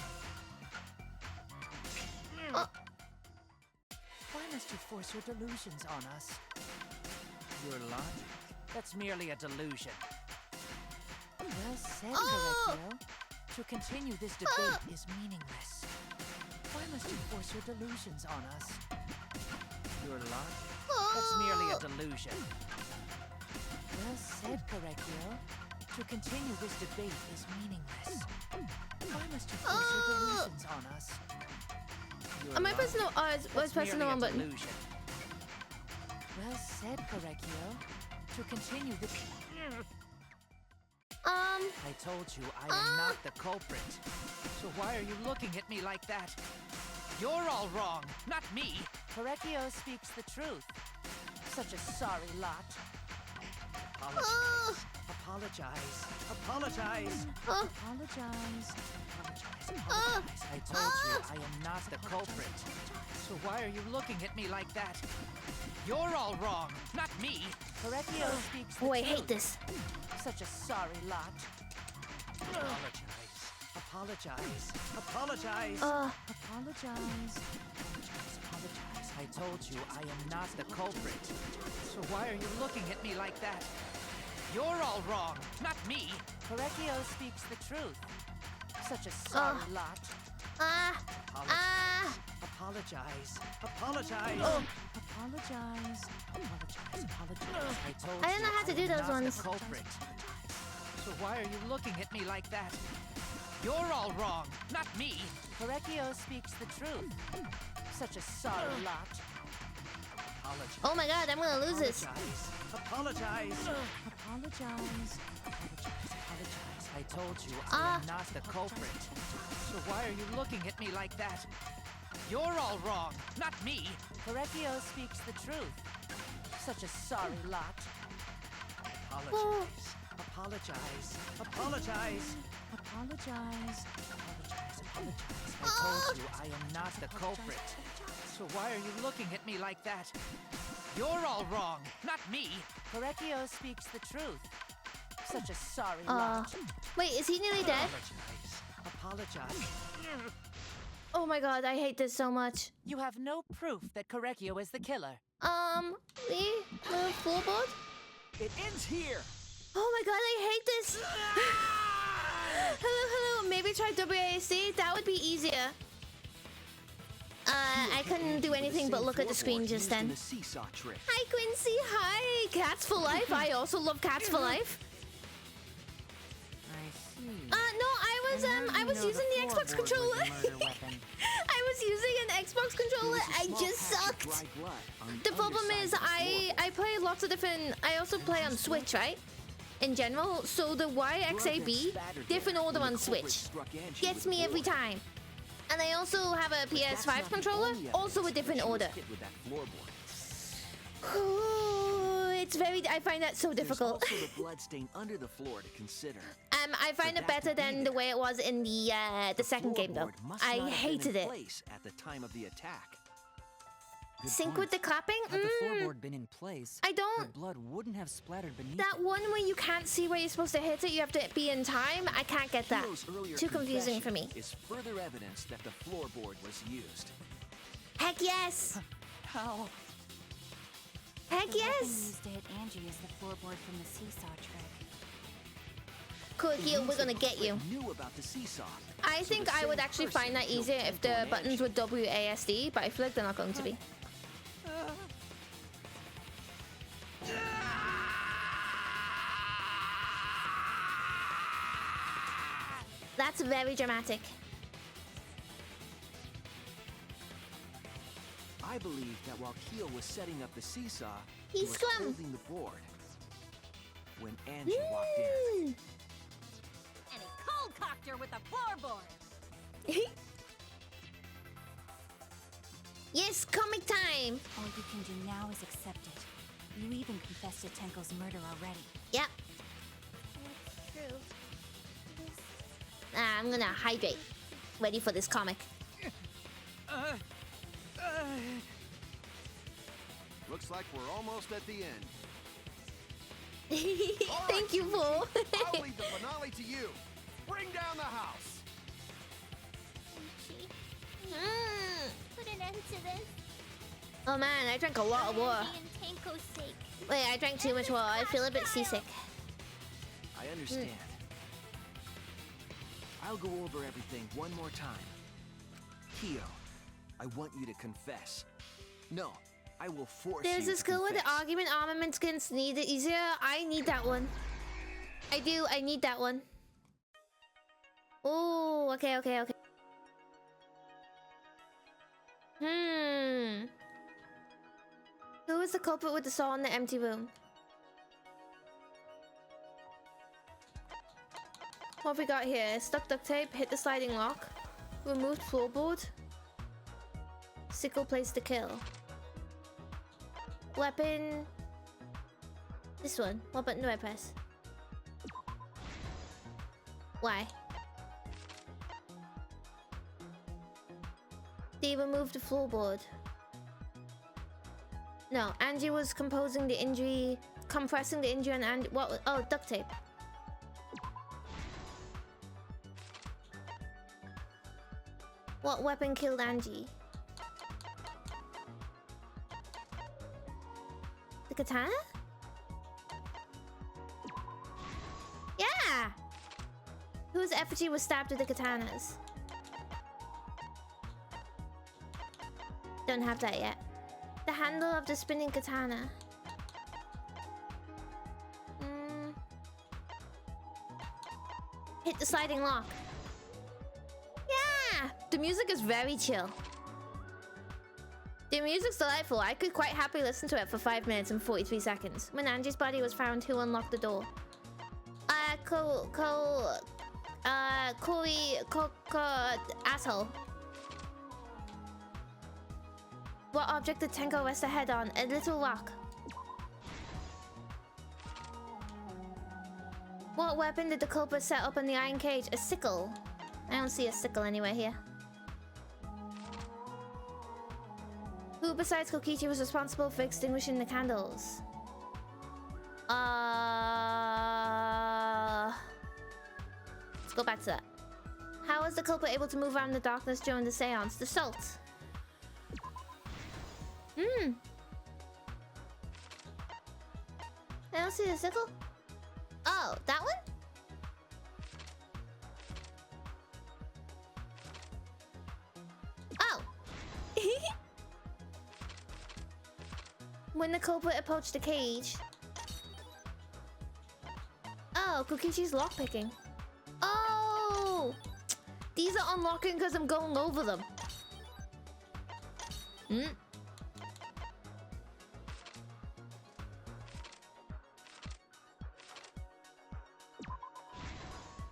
Why must you force your delusions on us? Your logic? That's merely a delusion. Well said, Korekio. To continue this debate is meaningless. Why must you force your delusions on us? Your logic? That's merely a delusion. Well said, Korekio. To continue this debate is meaningless. Why must you force your delusions on us? Your Am I pressing the? logic? I was pressing the merely wrong a button. delusion. Well said, Korekio. To continue this... I told you I am not the culprit. So why are you looking at me like that? You're all wrong, not me. Korekio speaks the truth. Such a sorry lot. Apologize. Apologize. Apologize. Apologize. Apologize. I told you I am not the culprit. So why are you looking at me like that? You're all wrong, not me. Korekio speaks the Oh, I truth. hate this. Such a sorry lot. Apologize. Apologize. Apologize. Apologize. Apologize. I told you I am not the culprit. So why are you looking at me like that? You're all wrong, not me. Korekio speaks the truth. Such a sorry lot. Apologize. Apologize. Apologize. Oh. Apologize. Apologize. Apologize. I told I don't know you how to I do am those not ones. the culprit. So why are you looking at me like that? You're all wrong, not me. Korekio speaks the truth. Such a sorry lot. Apologize. Oh my god, I'm gonna lose this. Apologize. Apologize. Apologize. I told you I Ah. am not the culprit. So why are you looking at me like that? You're all wrong, not me. Korekio speaks the truth. Such a sorry lot. Apologize. Apologize. Apologize. Apologize. Apologize. I told you I am not the culprit. So why are you looking at me like that? You're all wrong, not me. Korekio speaks the truth. Such a sorry lot. Wait, is he nearly dead? Apologize. Apologize. Oh my god, I hate this so much. You have no proof that Korekio is the killer. The floorboard? It ends here. Oh my god, I hate this. Hello. Maybe try WASD. That would be easier. I couldn't do anything but look at the screen just then. The seesaw trick. Hi, Quincy. Hi, Cats for Life. I also love Cats for Life. I see. No, I was using the Xbox controller. I was using an Xbox controller. I just sucked. The problem is, I play lots of different. I also play on Switch, right? In general, so the YXAB, different order on Switch, gets me every time. And I also have a PS5 controller, also a different order. Ooh, it's very. I find that so difficult. There's also the bloodstain under the floor to consider. I find it better than the way it was in the second game, though. I hated it. At the time of the attack. Sync with the clapping? Had the floorboard been in place, I don't. the blood wouldn't have splattered beneath That it. one where you can't see where you're supposed to hit it, you have to be in time. I can't get that. Kiyo's earlier Too confusing for me. confession Is further evidence that the floorboard was used. Heck yes! How? Heck The weapon yes! used to hit Angie is the floorboard from the seesaw trick. Cool, Gil, we're gonna get you. Knew about the seesaw. I think I would actually find that easier if the buttons were WASD, but I feel like they're not going to be. That's very dramatic. I believe that while Kiyo was setting up the seesaw, He he was scrum. holding the board. When Angie walked in, And he cold-cocked her with the floorboard. Yes, comic time! All you can do now is accept it. You even confessed to Tenko's murder already. Yep. That's true. I'm gonna hydrate. Ready for this comic. Looks like we're almost at the end. Thank you, Paul. I'll leave the finale to you. Bring down the house. Put an end to this. Oh man, I drank a lot of water. For Angie and Tenko's sake. Wait, I drank too much water. I feel a bit seasick. I understand. I'll go over everything one more time. Kiyo, I want you to confess. No, I will force There's you a to skill where the confess. argument armament skins need it easier. I need that one. I do. I need that one. Oh, okay. Who is the culprit with the saw in the empty room? What have we got here? Stuck duct tape, hit the sliding lock, removed floorboard, sickle placed to kill. Weapon. This one. What button do I press? Why? They removed the floorboard. No, Angie was composing the injury, compressing the injury, and what? Oh, duct tape. What weapon killed Angie? The katana? Yeah! Whose effigy was stabbed with the katanas? don't have that yet. The handle of the spinning katana. Hit the sliding lock. Yeah! The music is very chill. The music's delightful. I could quite happily listen to it for 5 minutes and 43 seconds. When Angie's body was found, who unlocked the door? Asshole. What object did Tenko rest her head on? A little rock. What weapon did the culprit set up in the iron cage? A sickle. I don't see a sickle anywhere here. Who besides Kokichi was responsible for extinguishing the candles? Let's go back to that. How was the culprit able to move around in the darkness during the seance? The salt. I don't see the sickle. Oh, that one? Oh. When the culprit approached the cage. Oh, Kokichi's lockpicking. Oh! These are unlocking because I'm going over them.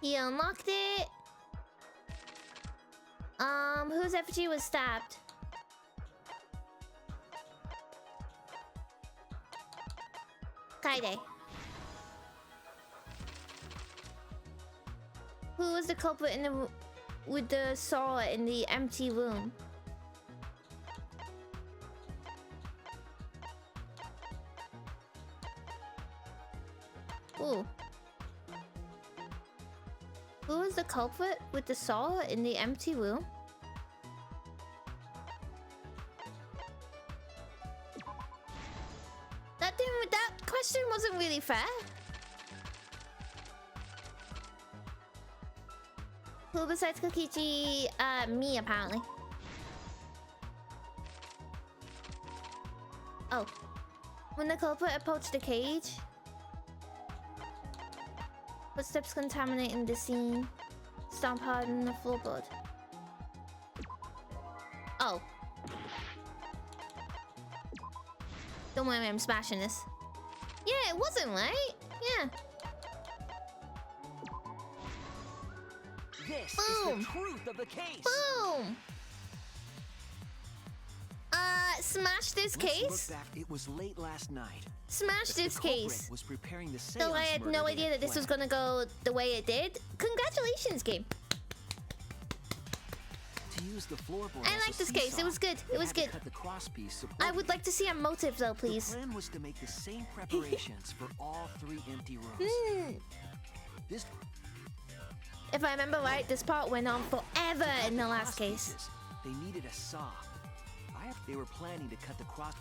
He unlocked it. Whose effigy was stabbed? Kaide. Who was the culprit in the with the saw in the empty room? Ooh. Who was the culprit with the saw in the empty room? That question wasn't really fair. Who besides Kokichi? Me apparently. Oh. When the culprit approached the cage. Footsteps contaminating the scene. Stomp hard on the floorboard. Oh. Don't worry, I'm smashing this. Yeah, it wasn't, right? Yeah. This Boom. is the truth of the case. Boom! Smash this case? Look back, it was late last night. Smash this case. Was preparing the Though I had no idea that this was gonna go the way it did. Congratulations, game. To use the floorboard I like this case. It was good. It was good. Cut the crosspiece I would like to see a motive though, please. The plan was to make the same preparations for all 3 empty rooms. This If I remember right, this part went on forever in the last case. They needed a saw. They were planning to cut the cross.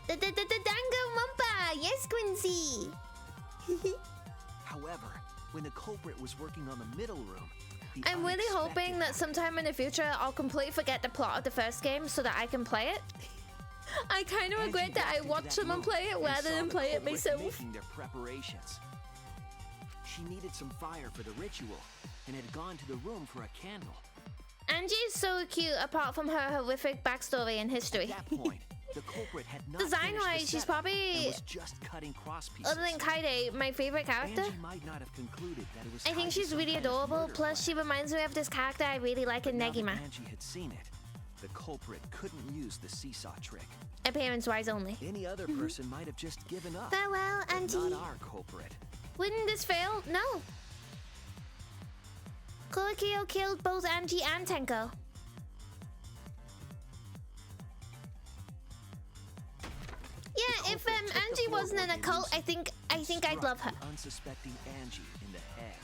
The Danganronpa! Yes, Quincy! However, when the culprit was working on the middle room, I'm really hoping that sometime in the future I'll completely forget the plot of the first game so that I can play it. I kind of regret that I watched someone play it rather than play it myself. Making their preparations. She needed some fire for the ritual and had gone to the room for a candle. Angie is so cute apart from her horrific backstory and history. At that point, the culprit had not design-wise, she's probably, was just cutting cross pieces. other than Kaide, my favorite character. Angie might not have concluded that it was I think she's really adorable, plus she reminds me of this character I really like in Negima. Angie had seen it. The culprit couldn't use the seesaw trick. Appearance-wise only. Any other person might have just given up. Farewell, Angie. Not our culprit. Wouldn't this fail? No. Kurikyo killed both Angie and Tenko. Yeah, if Angie wasn't in a cult, I think I'd love her. Unsuspecting Angie in the head.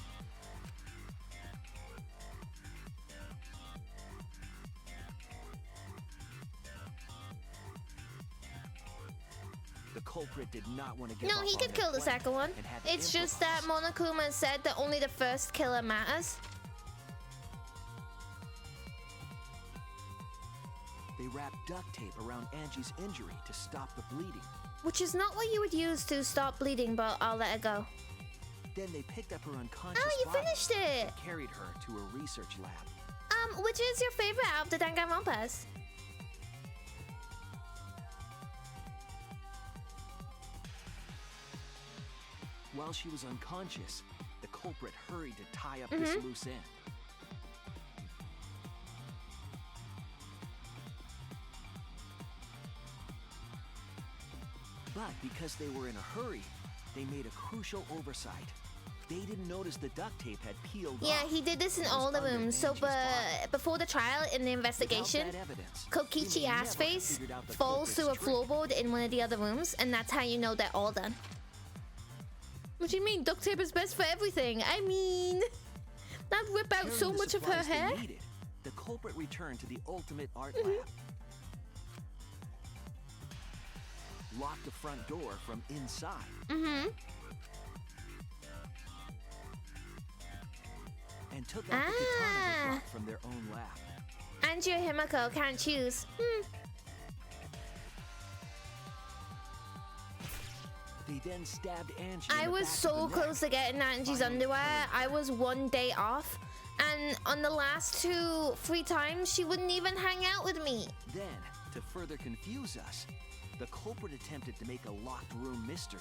The culprit did not want to give No, he could kill the second one. It's just that Monokuma said that only the first killer matters. They duct tape around Angie's injury to stop the bleeding. Which is not what you would use to stop bleeding, but I'll let it go. Then they picked up her unconscious Oh, you body finished it! and carried her to a research lab. Which is your favorite out of the Danganronpas? While she was unconscious, the culprit hurried to tie up this loose end. But because they were in a hurry, they made a crucial oversight. They didn't notice the duct tape had peeled off. Yeah, he did this in all the rooms. So, before the trial, in the investigation, Kokichi Assface falls through a floorboard in one of the other rooms, and that's how you know they're all done. What do you mean? Duct tape is best for everything. I mean, that'd rip out so much of her hair. The culprit returned to the ultimate art lab. Locked the front door from inside. And took out the katana they brought from their own lab. Angie or Himiko can't choose. They then stabbed Angie. I was so close to getting Angie's underwear. I was one day off. And on the last 2-3 times, she wouldn't even hang out with me. Then, to further confuse us, the culprit attempted to make a locked room mystery.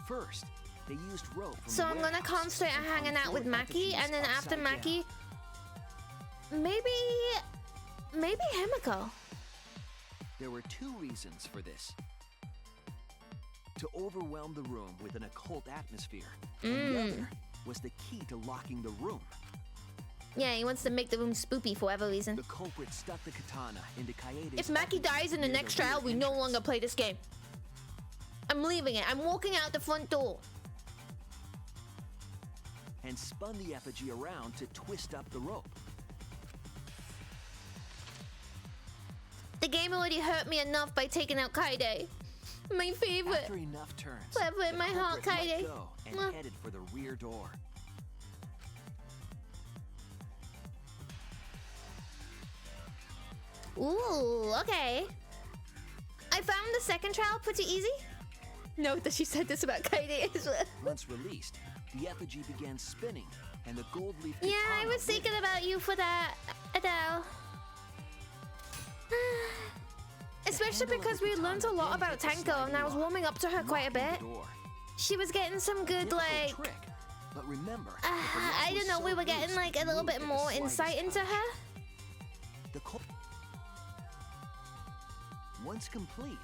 First, they used rope from So I'm gonna concentrate on hanging out with Maki, and then after Maki, maybe Himiko. There were 2 reasons for this. To overwhelm the room with an occult atmosphere. And the other was the key to locking the room. Yeah, he wants to make the room spoopy for whatever reason. The culprit stuck the katana into Kaede's If Maki dies in the next trial, we no longer play this game. I'm leaving it. I'm walking out the front door. And spun the effigy around to twist up the rope. The game already hurt me enough by taking out Kaede. My favorite. After enough turns, Forever in my heart, culprit let Kaede. go and headed for the rear door. Ooh, okay. I found the second trial pretty easy. Note that she said this about Kaede as well. Once released, the effigy began spinning, and the gold leaf Yeah, I katana was thinking about you for that, Adele. Especially because we learned a lot about Tenko, and I was warming up to her quite a bit. She was getting some good, like... But remember, I don't know, we were getting like a little bit more insight into her. Once complete,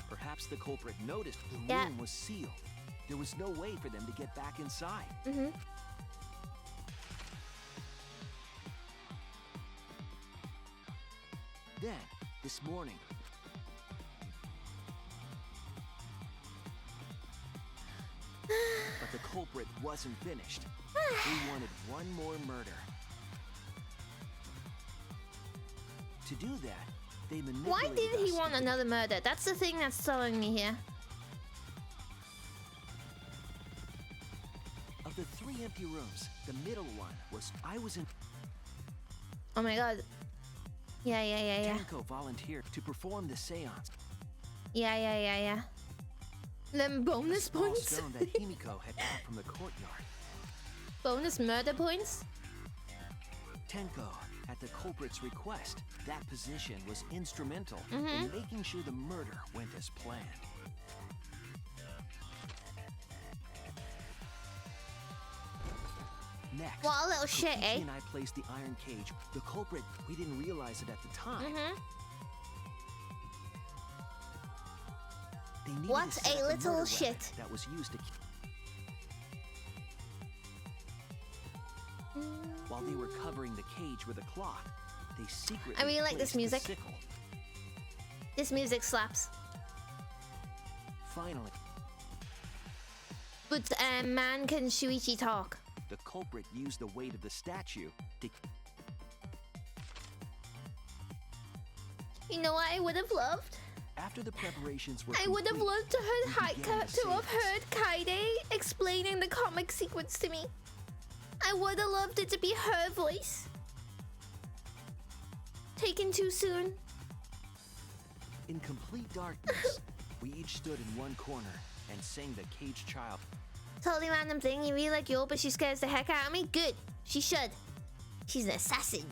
perhaps the culprit noticed the room was sealed. There was no way for them to get back inside. Then, this morning, but the culprit wasn't finished. He wanted one more murder. To do that, they manipulated Why did he us want another murder? That's the thing that's throwing me here. Of the 3 empty rooms, the middle one was I was in. Oh my god. Yeah. Tenko volunteered to perform the seance. Yeah. Then bonus Small points? stone that Himiko had brought from the courtyard. Bonus murder points? Tenko, at the culprit's request, that position was instrumental in making sure the murder went as planned. Next, What a little shit, Kokichi eh? and I placed the iron cage. The culprit, we didn't realize it at the time. They needed What to set a up little murder shit. weapon that was used to While they were covering the cage with a cloth, they secretly I really like this placed the music. sickle. This music slaps. Finally, But man, can Shuichi talk? the culprit used the weight of the statue to You know what I would have loved? After the preparations were I would have complete, loved to we began the have seance. heard Kaede explaining the comic sequence to me. I would have loved it to be her voice. Taken too soon. In complete darkness, we each stood in one corner and sang the caged child. Totally random thing. You really like Yo, but she scares the heck out of me? Good. She should. She's an assassin.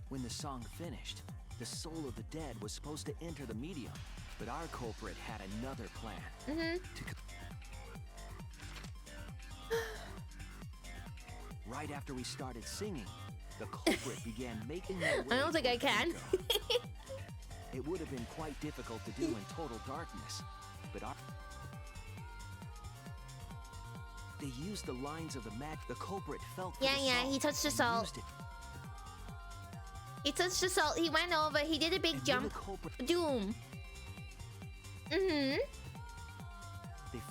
When the song finished, the soul of the dead was supposed to enter the medium, but our culprit had another plan. Right after we started singing, the culprit began making their way. I don't think I can. It would have been quite difficult to do in total darkness, but they used the lines of the the culprit felt for Yeah, the yeah, salt he touched the and salt. used it. He touched the salt. He went over. He did a big And when jump. the culprit- Doom. They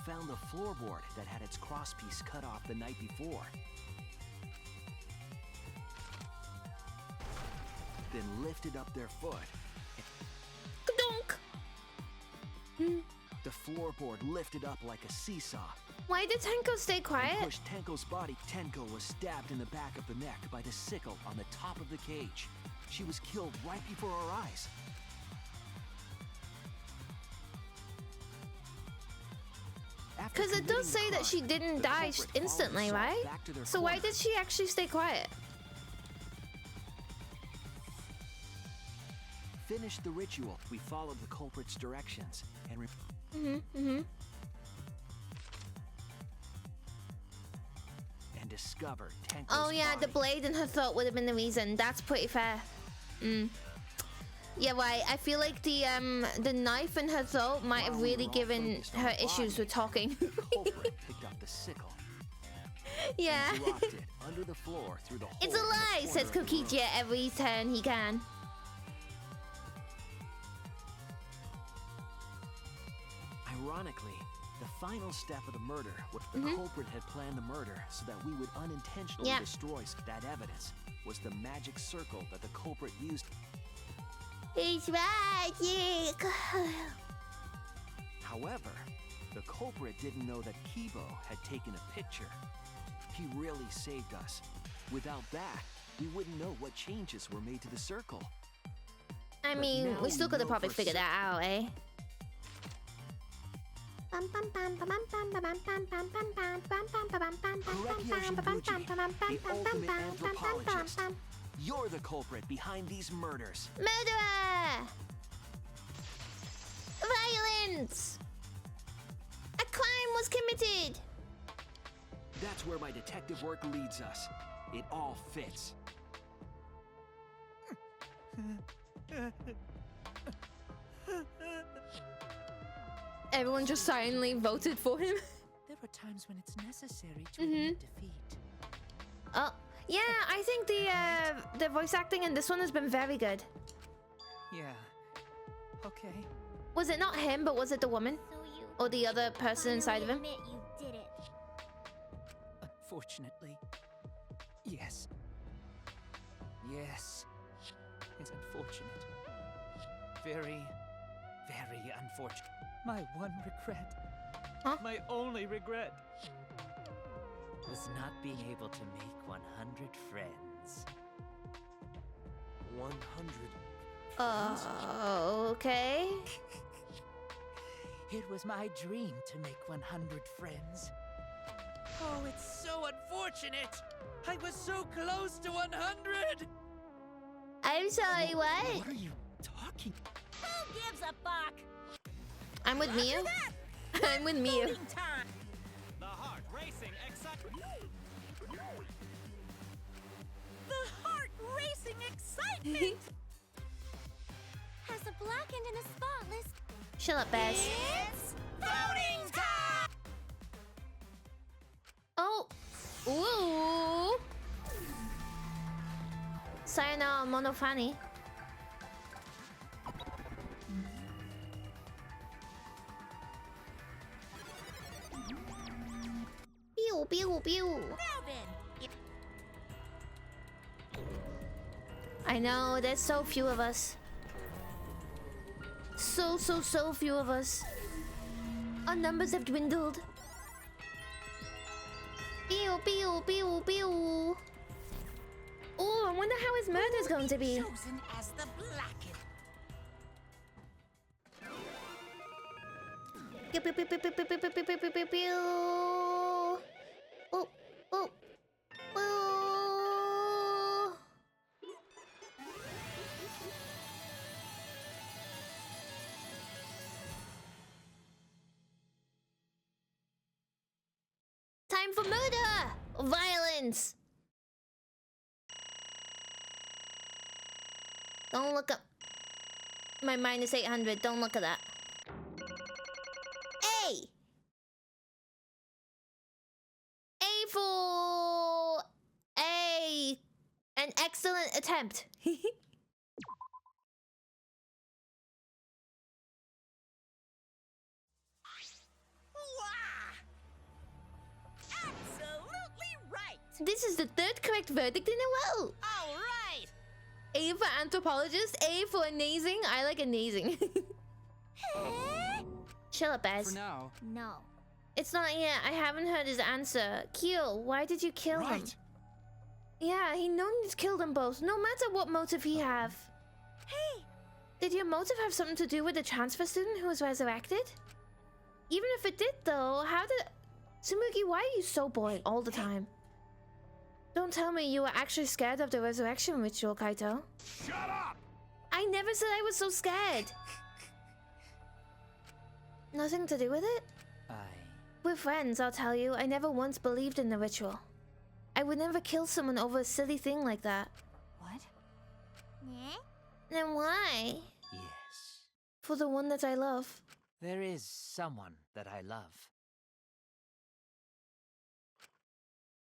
found the floorboard that had its crosspiece cut off the night before. Then lifted up their foot. Donk. The floorboard lifted up like a seesaw. Why did Tenko stay quiet? And pushed Tenko's body. Tenko was stabbed in the back of the neck by the sickle on the top of the cage. She was killed right before our eyes. After Because it does committing say the that she crime, didn't the die culprit instantly, followed the right? salt back to their So why corner. did she actually stay quiet? Finished the ritual. We followed the culprit's directions and and discovered Tenko's Oh yeah, the body. blade in her throat would have been the reason. That's pretty fair. Yeah, right. I feel like the knife in her throat might have While we really were all given focused on her the issues body, with talking. The culprit picked up the sickle Yeah. and dropped it under the floor through the hole. It's a in the lie, corner says of the room. Kokichi every turn he can. Ironically, the final step of the murder was the culprit had planned the murder so that we would unintentionally Yep. destroy that evidence was the magic circle that the culprit used. It's magic. However, the culprit didn't know that Kibo had taken a picture. He really saved us. Without that, we wouldn't know what changes were made to the circle. I But mean, now we still we could have know probably for figured that out, eh? The ultimate anthropologist. You're the culprit behind these murders. Murderer! Violence! A crime was committed! That's where my detective work leads us. It all fits. Everyone just silently voted for him. There are times when it's necessary to admit defeat. Oh, yeah, I think the voice acting in this one has been very good. Yeah. Okay. Was it not him, but was it the woman? So you Or the other person inside of him? admit you did it. Unfortunately, yes. Yes. It's unfortunate. Very, very unfortunate. My one regret. Huh? My only regret. Was not being able to make 100 friends. 100. Okay. It was my dream to make 100 friends. Oh, it's so unfortunate! I was so close to 100! I'm sorry, what? What are you talking? Who gives a fuck? I'm with Miu. I'm with Miu. Voting time. The heart racing excitement. The heart racing excitement. Has a blackened and a spotless. Shut up, Bez. It's voting time. Oh. Ooh. Sayonara, Monofani. Pew, pew, pew. Melvin. I know, there's so few of us. So few of us. Our numbers have dwindled. Pew, pew, pew, pew. Oh, I wonder how his murder's going to be. Chosen as the blackened. Pew, pew, pew, pew, pew, pew, pew, pew, pew, pew, pew, pew. Oh, oh, oh. Time for murder! Violence! Don't look up. My minus 800. Don't look at that. A! A for... An excellent attempt. Absolutely right! This is the third correct verdict in a row. All right! A for anthropologist, A for amazing. I like amazing. Chill up, Az. For now. No. It's not yet. I haven't heard his answer. Keel, why did you kill him? Right. Yeah, he known to kill them both, no matter what motive he have. Hey! Did your motive have something to do with the transfer student who was resurrected? Even if it did, though, how did... Tsumugi, why are you so boring all the time? Don't tell me you were actually scared of the resurrection ritual, Kaito. Shut up! I never said I was so scared. Nothing to do with it? We're friends, I'll tell you. I never once believed in the ritual. I would never kill someone over a silly thing like that. What? Yeah? Then why? Yes. For the one that I love. There is someone that I love.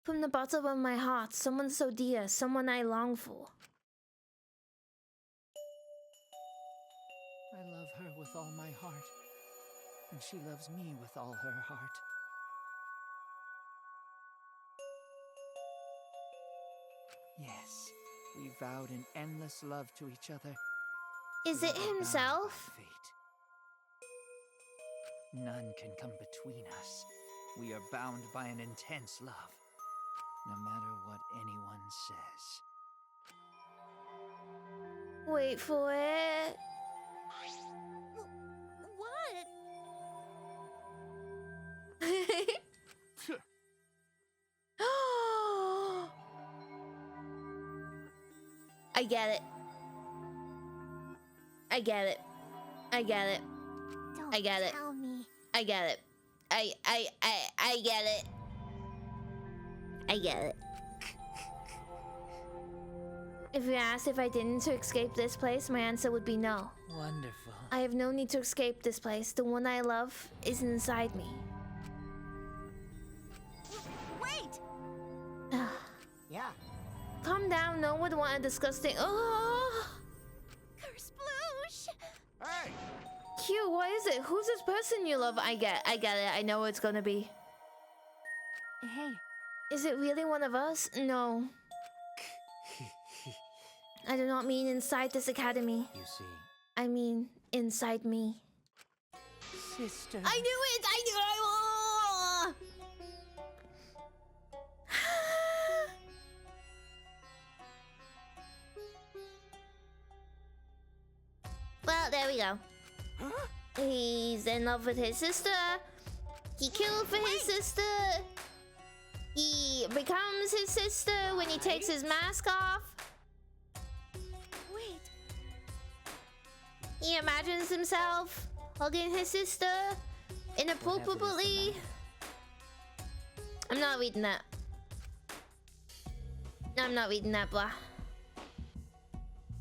From the bottom of my heart, someone so dear, someone I long for. I love her with all my heart. And she loves me with all her heart. Yes, we vowed an endless love to each other. Is We it are bound himself? by fate. None can come between us. We are bound by an intense love, no matter what anyone says. Wait for it. What? I get it. I get it. I get it. Don't I get it. tell me. I get it. I get it. I get it. If you asked if I didn't to escape this place, my answer would be no. Wonderful. I have no need to escape this place. The one I love is inside me. Wait! Yeah. Calm down, no one would want a disgusting. Oh! Kersploosh! Hey! Q, what is it? Who's this person you love? I get it. I know what it's gonna be. Hey, Is it really one of us? No. I do not mean inside this academy. You see, I mean inside me. sister. I knew it! I knew it! Well, there we go. He's in love with his sister. He killed for his sister. He becomes his sister when he takes his mask off. Wait. He imagines himself hugging his sister inappropriately. I'm not reading that. I'm not reading that, blah.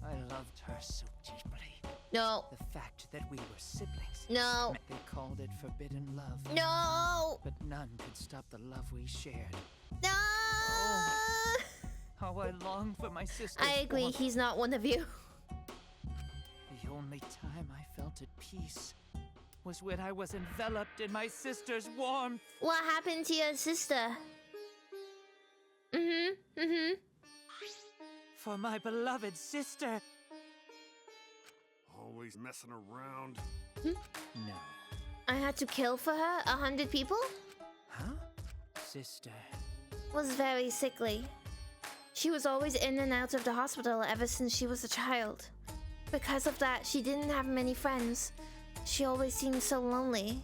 I loved her so deeply. No. The fact that we were siblings. No. They called it forbidden love. No. But none could stop the love we shared. No. How I long for my sister. I agree. He's not one of you. The only time I felt at peace was when I was enveloped in my sister's warmth. What happened to your sister? For my beloved sister. Always messing around. No. I had to kill for her 100 people? Huh? Sister. Was very sickly. She was always in and out of the hospital ever since she was a child. Because of that, she didn't have many friends. She always seemed so lonely.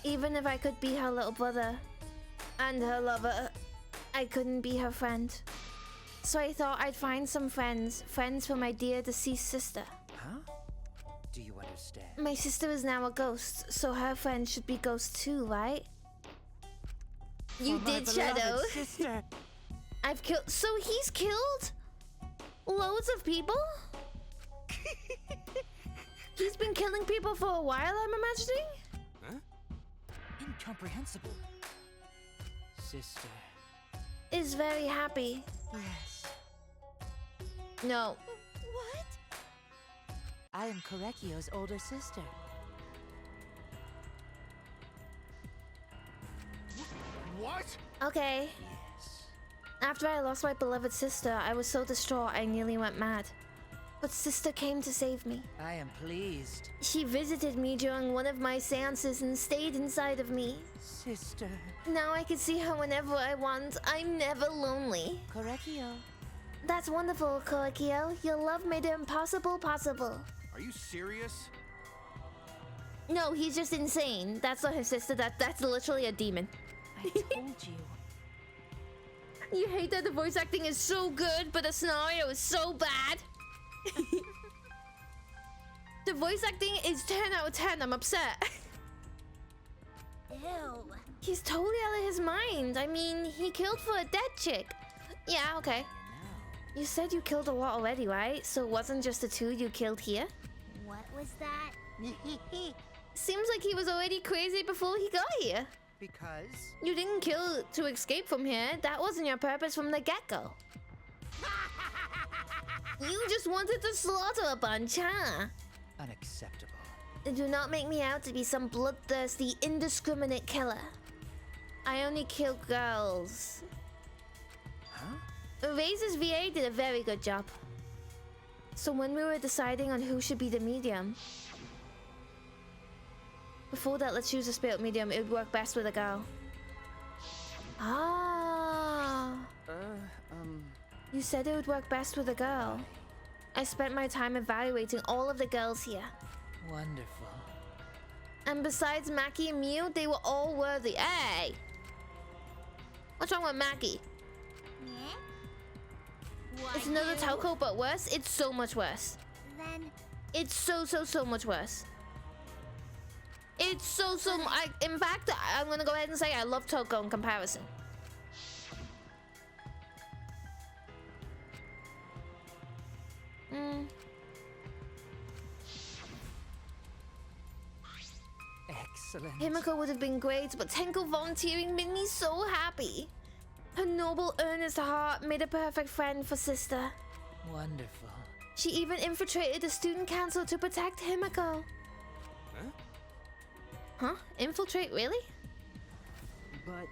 Even if I could be her little brother and her lover, I couldn't be her friend. So I thought I'd find some friends for my dear deceased sister. Huh? Do you understand? My sister is now a ghost, so her friend should be ghosts too, right? You For my did, beloved Shadow. sister. I've killed. So he's killed loads of people? He's been killing people for a while, I'm imagining? Incomprehensible. Sister. Is very happy. Yes. No. What? I am Korekio's older sister. What? Okay. Yes. After I lost my beloved sister, I was so distraught I nearly went mad. But sister came to save me. I am pleased. She visited me during one of my seances and stayed inside of me. Sister. Now I can see her whenever I want. I'm never lonely. Korekio. That's wonderful, Korekio. Your love made the impossible possible. Are you serious? No, he's just insane. That's not his sister. That's literally a demon. I told you. You hate that the voice acting is so good, but the scenario is so bad. The voice acting is 10 out of 10. I'm upset. Ew. He's totally out of his mind. I mean, he killed for a dead chick. Yeah, okay. You said you killed a lot already, right? So it wasn't just the 2 you killed here? What was that? Seems like he was already crazy before he got here. Because You didn't kill to escape from here. That wasn't your purpose from the get-go. You just wanted to slaughter a bunch, huh? Unacceptable. Do not make me out to be some bloodthirsty, indiscriminate killer. I only kill girls. Huh? Razor's VA did a very good job. So when we were deciding on who should be the medium... Before that, let's choose a spirit medium. It would work best with a girl. Ah. You said it would work best with a girl. I spent my time evaluating all of the girls here. Wonderful. And besides Maki and Mew, they were all worthy. Hey! What's wrong with Maki? It's another Toko, but worse. It's so much worse. Then It's so much worse. It's so in fact, I'm gonna go ahead and say I love Toko in comparison. Excellent. Himiko would have been great, but Tenko volunteering made me so happy. Her noble, earnest heart made a perfect friend for sister. Wonderful. She even infiltrated the student council to protect Himiko. Huh? Infiltrate, really? But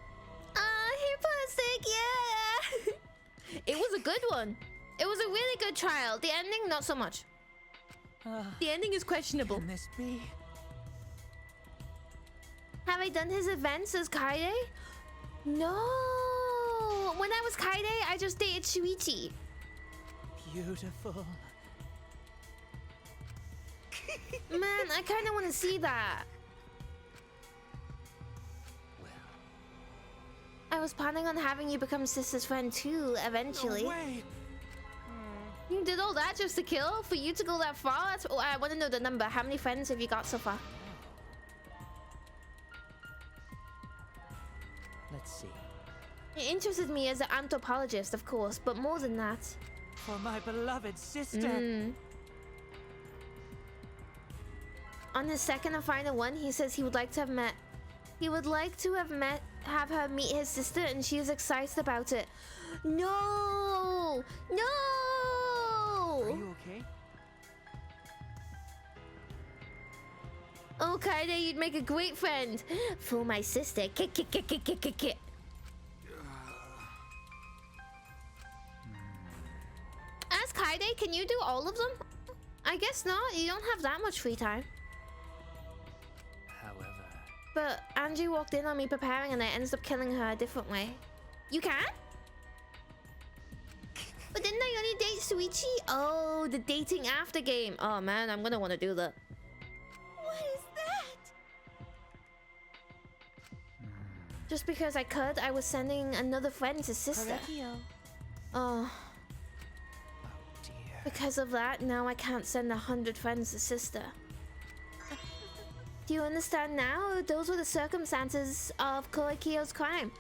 Plastic, yeah! It was a good one. It was a really good trial. The ending, not so much. The ending is questionable. Can this be? Have I done his events as Kaide? No! When I was Kaide, I just dated Shuichi. Beautiful. Man, I kind of want to see that. I was planning on having you become sister's friend too, eventually. No way. You did all that just to kill? For you to go that far? That's, oh, I want to know the number. How many friends have you got so far? Let's see. It interested me as an anthropologist, of course, but more than that. For my beloved sister. On his second and final one, he says he would like to have met. He would like to have her meet his sister, and she is excited about it. No! No! are you okay? Oh, Kaide, you'd make a great friend. For my sister. Kick. As Kaide, can you do all of them? I guess not. You don't have that much free time. However. But Angie walked in on me preparing and I ended up killing her a different way. You can? But didn't I only date Suichi? Oh, the dating after game. Oh man, I'm gonna want to do that. What is that? Just because I could, I was sending another friend to sister. Oh. Oh dear. Because of that, now I can't send 100 friends to sister. Do you understand now? Those were the circumstances of Koikyo's crime.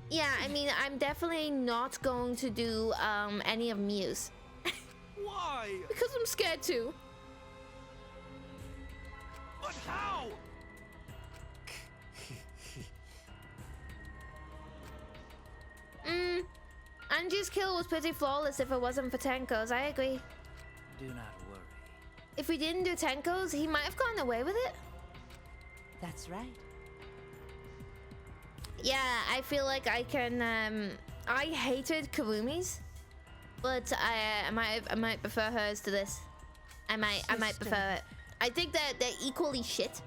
Yeah, I mean, I'm definitely not going to do any of Miu's. Why? Because I'm scared too. But how? Angie's kill was pretty flawless if it wasn't for Tenko's, I agree. Do not worry. If we didn't do Tenko's, he might have gotten away with it. That's right. Yeah, I feel like I can, I hated Kurumi's, but I might prefer hers to this. I might prefer it. I think that they're equally shit.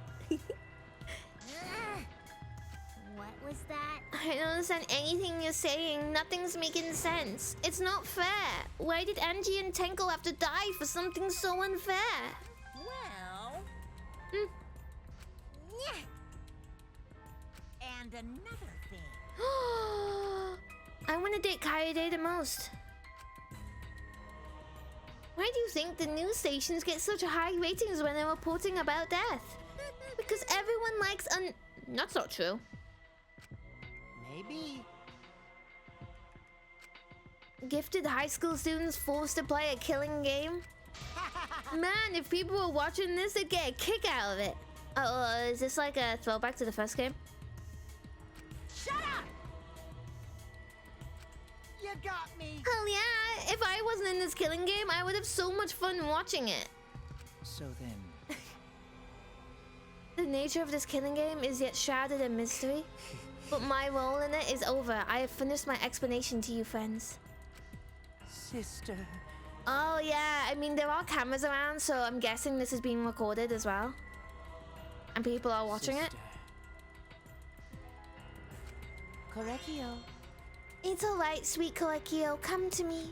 What was that? I don't understand anything you're saying. Nothing's making sense. It's not fair. Why did Angie and Tenko have to die for something so unfair? Well... And another thing. I want to date Kaede the most. Why do you think the news stations get such high ratings when they're reporting about death? Because everyone likes That's not true. Maybe. Gifted high school students forced to play a killing game? Man, if people were watching this, they'd get a kick out of it. Oh, is this like a throwback to the first game? Shut up! You got me. Hell yeah! If I wasn't in this killing game, I would have so much fun watching it. So then, The nature of this killing game is yet shrouded in mystery. But my role in it is over. I have finished my explanation to you, friends. sister. Oh yeah, I mean there are cameras around, so I'm guessing this is being recorded as well. And people are watching it. Korekio. It's alright, sweet Koikyo, come to me.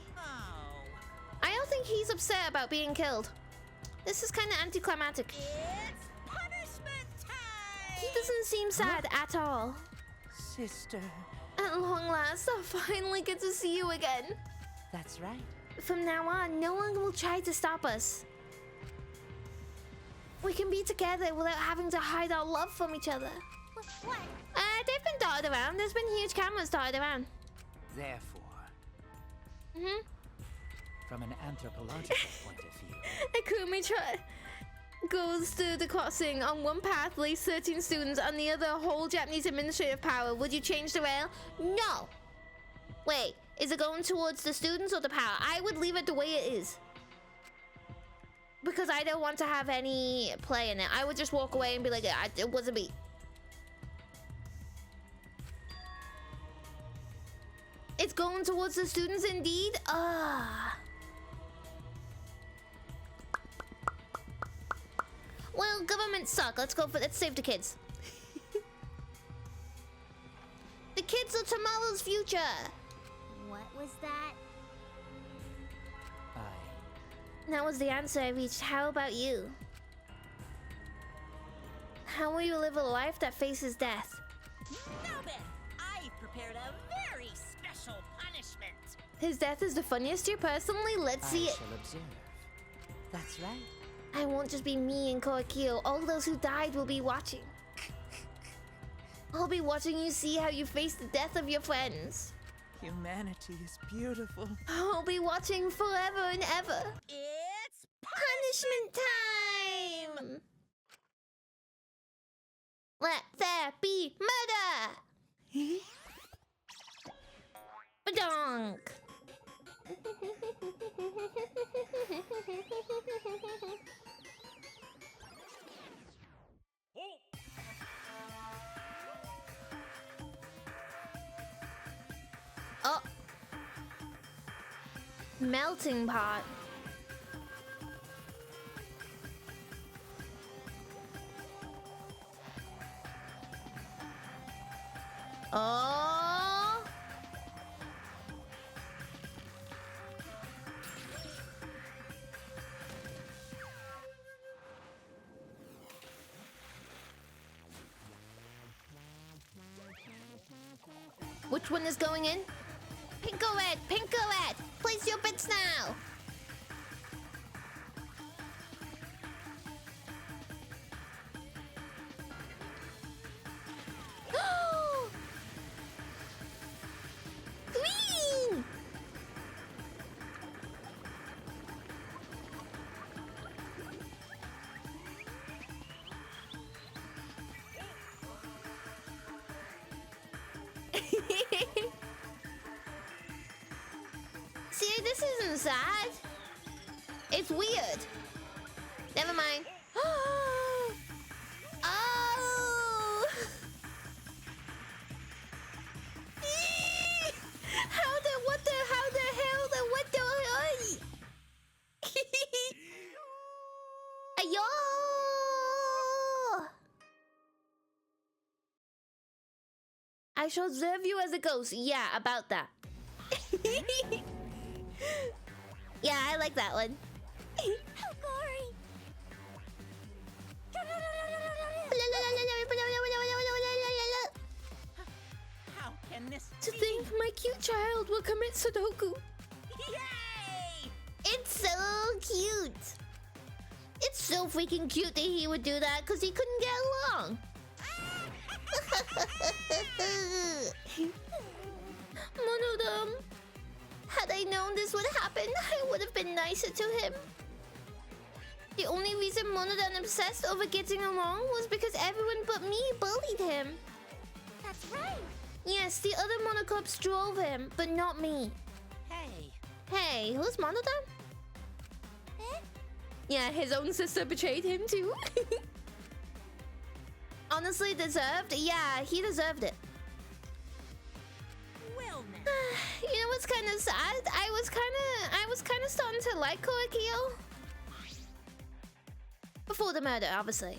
I don't think he's upset about being killed. This is kind of anticlimactic. It's punishment time! He doesn't seem sad at all. Sister. At long last, I'll finally get to see you again. That's right. From now on, no one will try to stop us. We can be together without having to hide our love from each other. What? They've been dotted around. There's been huge cameras dotted around. Therefore, Mm-hmm. from an anthropological point of view, Akumi goes to the crossing. On one path lays 13 students, on the other, whole Japanese administrative power. Would you change the rail? No. Wait, is it going towards the students or the power? I would leave it the way it is. Because I don't want to have any play in it. I would just walk away and be like, it wasn't me. It's going towards the students indeed? Well, governments suck. Let's save the kids. The kids are tomorrow's future. What was that? That was the answer I reached. How about you? How will you live a life that faces death? Now then, I've prepared a very special punishment. His death is the funniest to you personally? Let's see I it. shall observe. That's right. I won't just be me and Koikyo. All those who died will be watching. I'll be watching you see how you face the death of your friends. Humanity is beautiful. I'll be watching forever and ever. It's Punishment time! Let there be murder! Badonk! Oh! Melting pot. Oh! Which one is going in? Pink or red? Pink or red? Place your bets now. Green! See, this isn't sad. It's weird. Never mind. Oh! How the hell, what the Ayo! I shall observe you as a ghost. Yeah, about that. Yeah, I like that one. How gory! How can this To think my cute child will commit Sudoku. Yay! It's so cute. It's so freaking cute that he would do that because he couldn't get along. Monodam. Had I known this would happen, I would have been nicer to him. The only reason Monodam obsessed over getting along was because everyone but me bullied him. That's right. Yes, the other Monocops drove him, but not me. Hey. Hey, who's Monodam? Eh? Yeah, his own sister betrayed him too. Honestly, deserved? Yeah, he deserved it. Well now. You know what's kind of sad? I was kind of starting to like Koakio. Before the murder, obviously.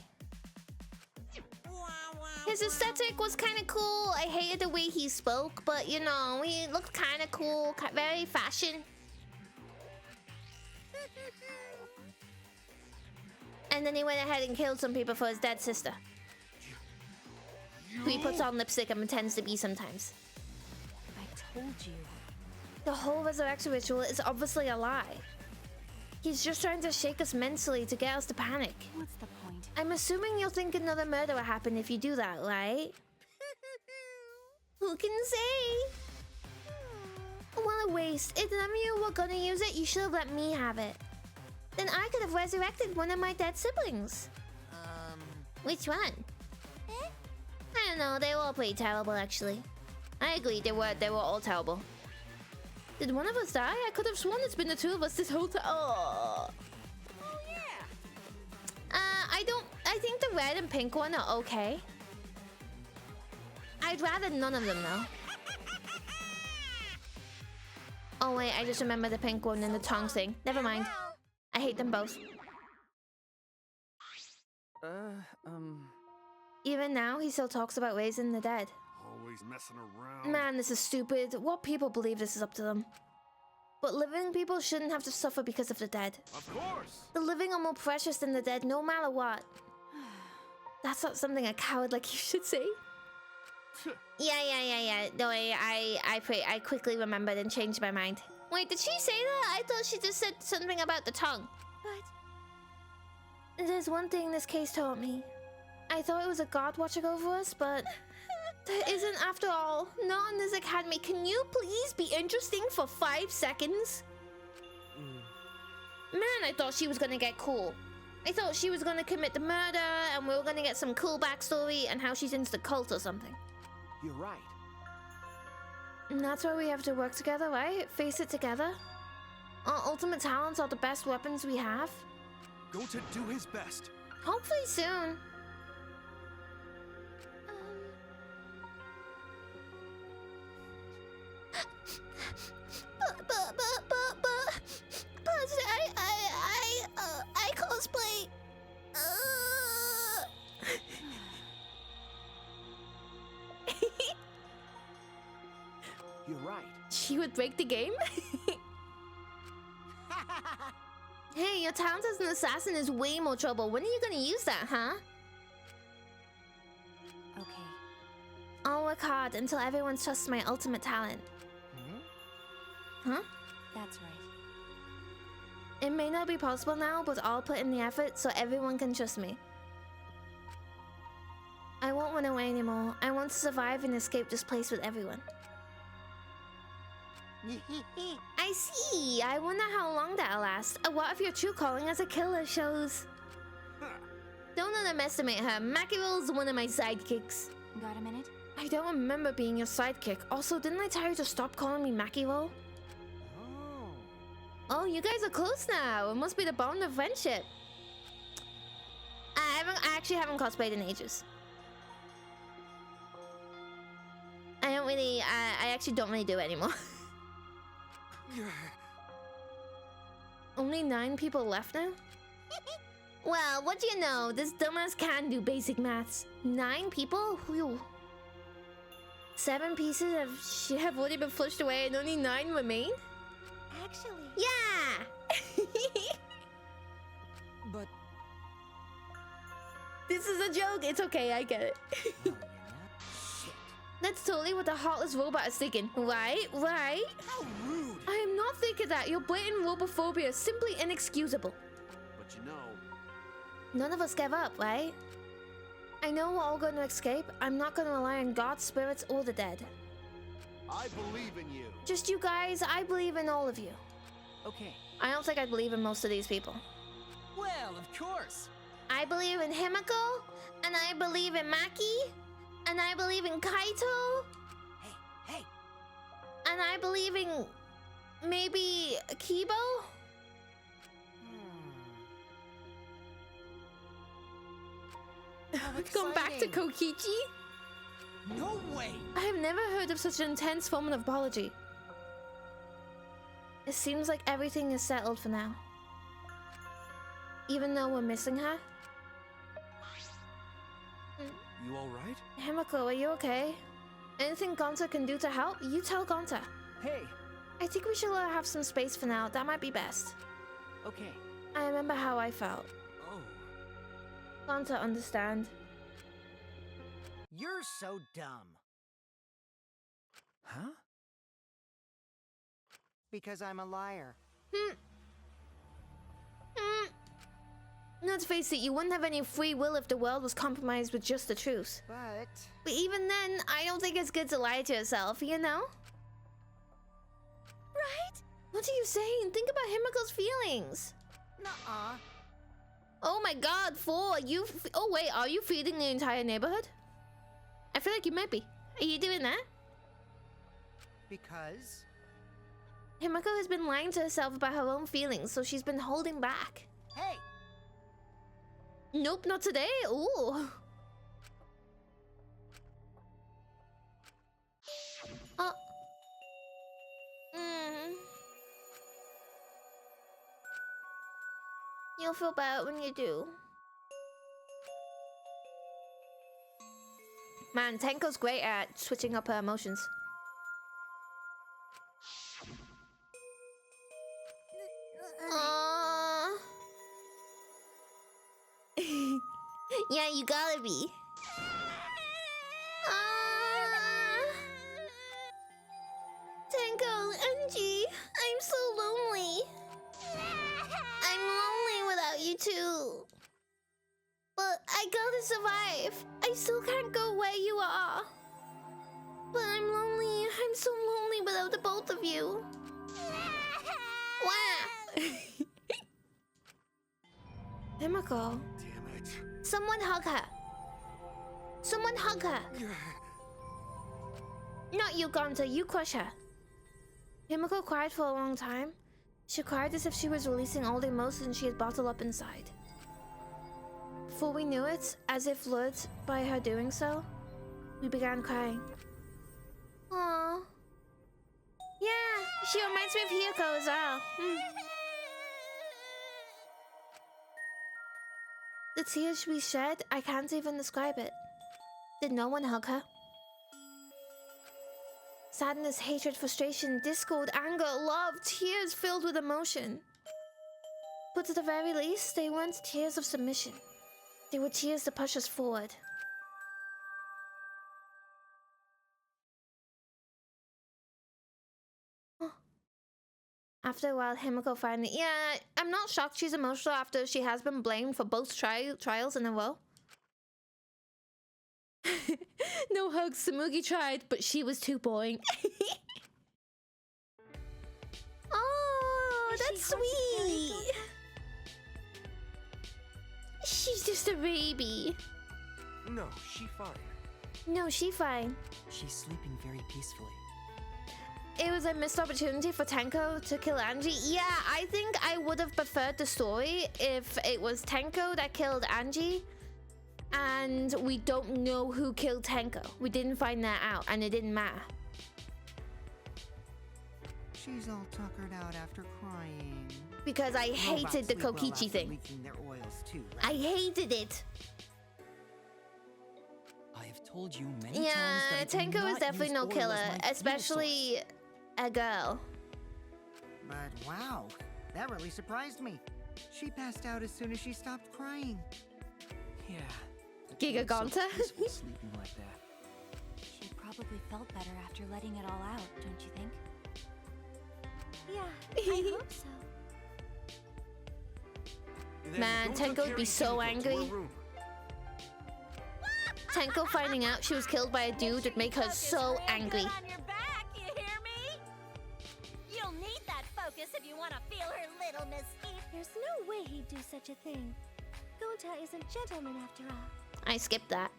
His aesthetic was kind of cool. I hated the way he spoke, but you know, he looked kind of cool, very fashion. And then he went ahead and killed some people for his dead sister. Who he puts on lipstick and pretends to be sometimes. I told you. The whole resurrection ritual is obviously a lie. He's just trying to shake us mentally to get us to panic. What's the point? I'm assuming you'll think another murder will happen if you do that, right? Who can say? What a waste. If none of you were gonna use it, you should have let me have it. Then I could have resurrected one of my dead siblings. Which one? Eh? I don't know, they were all pretty terrible actually. I agree, they were all terrible. Did one of us die? I could have sworn it's been the two of us this whole time. Oh yeah. I think the red and pink one are okay. I'd rather none of them though. Oh wait, I just remember the pink one and the tongue thing. Never mind. I hate them both. Even now, he still talks about raising the dead. Always messing around. Man, this is stupid. What people believe this is up to them. But living people shouldn't have to suffer because of the dead. Of course. The living are more precious than the dead, no matter what. That's not something a coward like you should say. Yeah. No, I quickly remembered and changed my mind. Wait, did she say that? I thought she just said something about the tongue. But there's one thing this case taught me. I thought it was a god watching over us, but there isn't after all. Not in this academy. Can you please be interesting for 5 seconds? Man, I thought she was gonna get cool. I thought she was gonna commit the murder and we were gonna get some cool backstory and how she's into the cult or something. You're right. And that's why we have to work together, right? Face it together. Our ultimate talents are the best weapons we have. Going to do his best. Hopefully soon. But I cosplay. You're right. She would break the game? Hey, your talent as an assassin is way more trouble. When are you gonna use that, huh? Okay. I'll work hard until everyone trusts my ultimate talent. Huh? That's right. It may not be possible now, but I'll put in the effort so everyone can trust me. I won't run away anymore. I want to survive and escape this place with everyone. I see. I wonder how long that'll last. What if your true calling as a killer shows? Don't underestimate her. Machiavel's one of my sidekicks. Got a minute? I don't remember being your sidekick. Also, didn't I tell you to stop calling me Machiavel? Oh, you guys are close now. It must be the bond of friendship. I actually haven't cosplayed in ages. I actually don't really do it anymore. Only 9 people left now? Well, what do you know? This dumbass can do basic maths. 9 people? Whew. 7 pieces have already been flushed away and only 9 remain? Actually... Yeah! But... This is a joke. It's okay, I get it. That's totally what the heartless robot is thinking. Right? Right? How rude! I am not thinking that. Your blatant robophobia is simply inexcusable. But you know... None of us give up, right? I know we're all going to escape. I'm not going to rely on God, spirits, or the dead. I believe in you. Just you guys, I believe in all of you. Okay. I don't think I believe in most of these people. Well, of course. I believe in Himiko, and I believe in Maki, and I believe in Kaito, Hey. and I believe in maybe Kibo. Going back to Kokichi? No way! I have never heard of such an intense form of apology. It seems like everything is settled for now. Even though we're missing her. You alright? Himiko, are you okay? Anything Gonta can do to help, you tell Gonta. Hey, I think we should let her have some space for now. That might be best. Okay. I remember how I felt. oh. Gonta understand. You're so dumb. Huh? Because I'm a liar. Let's face it, you wouldn't have any free will if the world was compromised with just the truth. But even then, I don't think it's good to lie to yourself, you know? Right? What are you saying? Think about Himiko's feelings. Nuh-uh. Oh my god, 4, oh wait, are you feeding the entire neighborhood? I feel like you might be. Are you doing that? Because? Himiko has been lying to herself about her own feelings, so she's been holding back. Hey! Nope, not today. Ooh. Oh. You'll feel bad when you do. Man, Tenko's great at switching up her emotions. Aww. Yeah, you gotta be. Tenko, Enji, I'm so lonely. I'm lonely without you too. But I gotta survive. I still can't go where you are. But I'm lonely. I'm so lonely without the both of you. Wow. Himiko. Damn it. Someone hug her. Someone hug her. Not you, Gonta. You crush her. Himiko cried for a long time. She cried as if she was releasing all the emotions she had bottled up inside. Before we knew it, as if lured by her doing so, we began crying. Aww. Yeah, she reminds me of Hiyoko as well. The tears we shed, I can't even describe it. Did no one hug her? Sadness, hatred, frustration, discord, anger, love, tears filled with emotion. But at the very least, they weren't tears of submission. They were tears to push us forward. After a while, Himiko finally... Yeah, I'm not shocked she's emotional after she has been blamed for both trials in a row. No hugs. Samugi tried, but she was too boring. Oh, that's sweet. She's just a baby. No, she fine. No, she fine. She's sleeping very peacefully. It was a missed opportunity for Tenko to kill Angie. Yeah, I think I would have preferred the story if it was Tenko that killed Angie. And we don't know who killed Tenko. We didn't find that out, and it didn't matter. She's all tuckered out after crying. Because I hated the Robots sleep well Kokichi after thing. leaking their oils too, right? I hated it. I have told you many times Yeah, that I do Tenko is not definitely use no oil as killer, my fuel especially a girl. But wow, that really surprised me. She passed out as soon as she stopped crying. Yeah. Giga Gonta? Peaceful sleeping like that. She probably felt better after letting it all out, don't you think? Yeah, I hope so. Then Man, go Tenko would be carry so Himiko to her angry. room. Tenko finding out she was killed by a dude would make her so angry. Good on your back, you hear me? You'll need that focus if you want to feel her little mystique. There's no way he'd do such a thing. Gonta is a gentleman after all. I skipped that.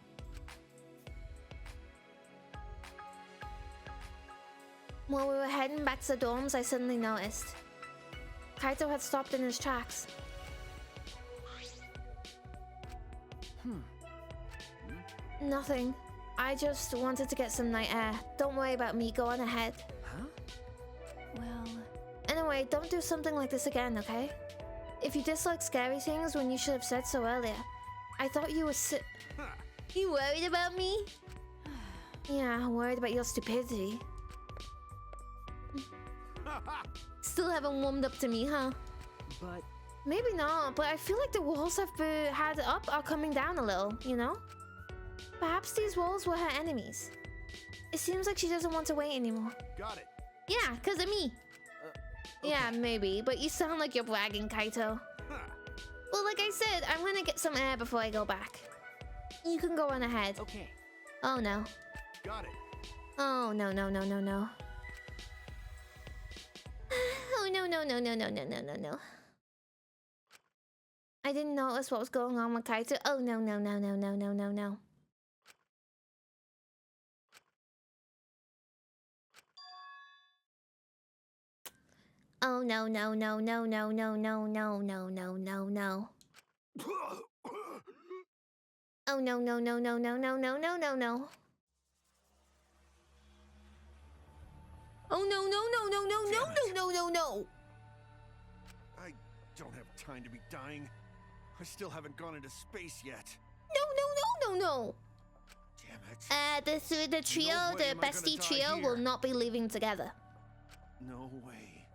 While we were heading back to the dorms, I suddenly noticed Kaito had stopped in his tracks. Nothing. I just wanted to get some night air. Don't worry about me. Go on ahead. Huh? Well, Anyway, don't do something like this again, okay? If you dislike scary things when you should have said so earlier. I thought you were You worried about me? Yeah, I'm worried about your stupidity. Still haven't warmed up to me, huh? But Maybe not, but I feel like the walls I've had up are coming down a little, you know? Perhaps these walls were her enemies. It seems like she doesn't want to wait anymore. Got it. Yeah, because of me. Yeah, maybe, but you sound like you're bragging, Kaito. Well, like I said, I'm gonna get some air before I go back. You can go on ahead. okay. Oh no. Got it. Oh no no no no no. Oh no no no no no no no no no. I didn't notice what was going on with Kaito. Oh no no no no no no no no. Oh no no no no no no no no no no no no. Oh no no no no no no no no no no. Oh no no no no no no no no no no. I don't have time to be dying. I still haven't gone into space yet. No no no no no. Damn it. The trio, No way the am I gonna bestie die trio here. will not be leaving together. No way.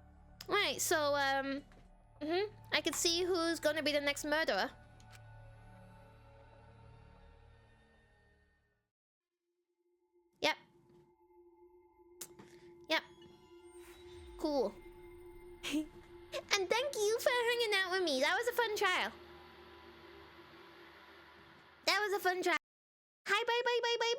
Right, so I can see who's gonna be the next murderer. Yep. Yep. Cool. And thank you for hanging out with me. That was a fun trial. That was a fun trial. Hi, bye, bye, bye, bye,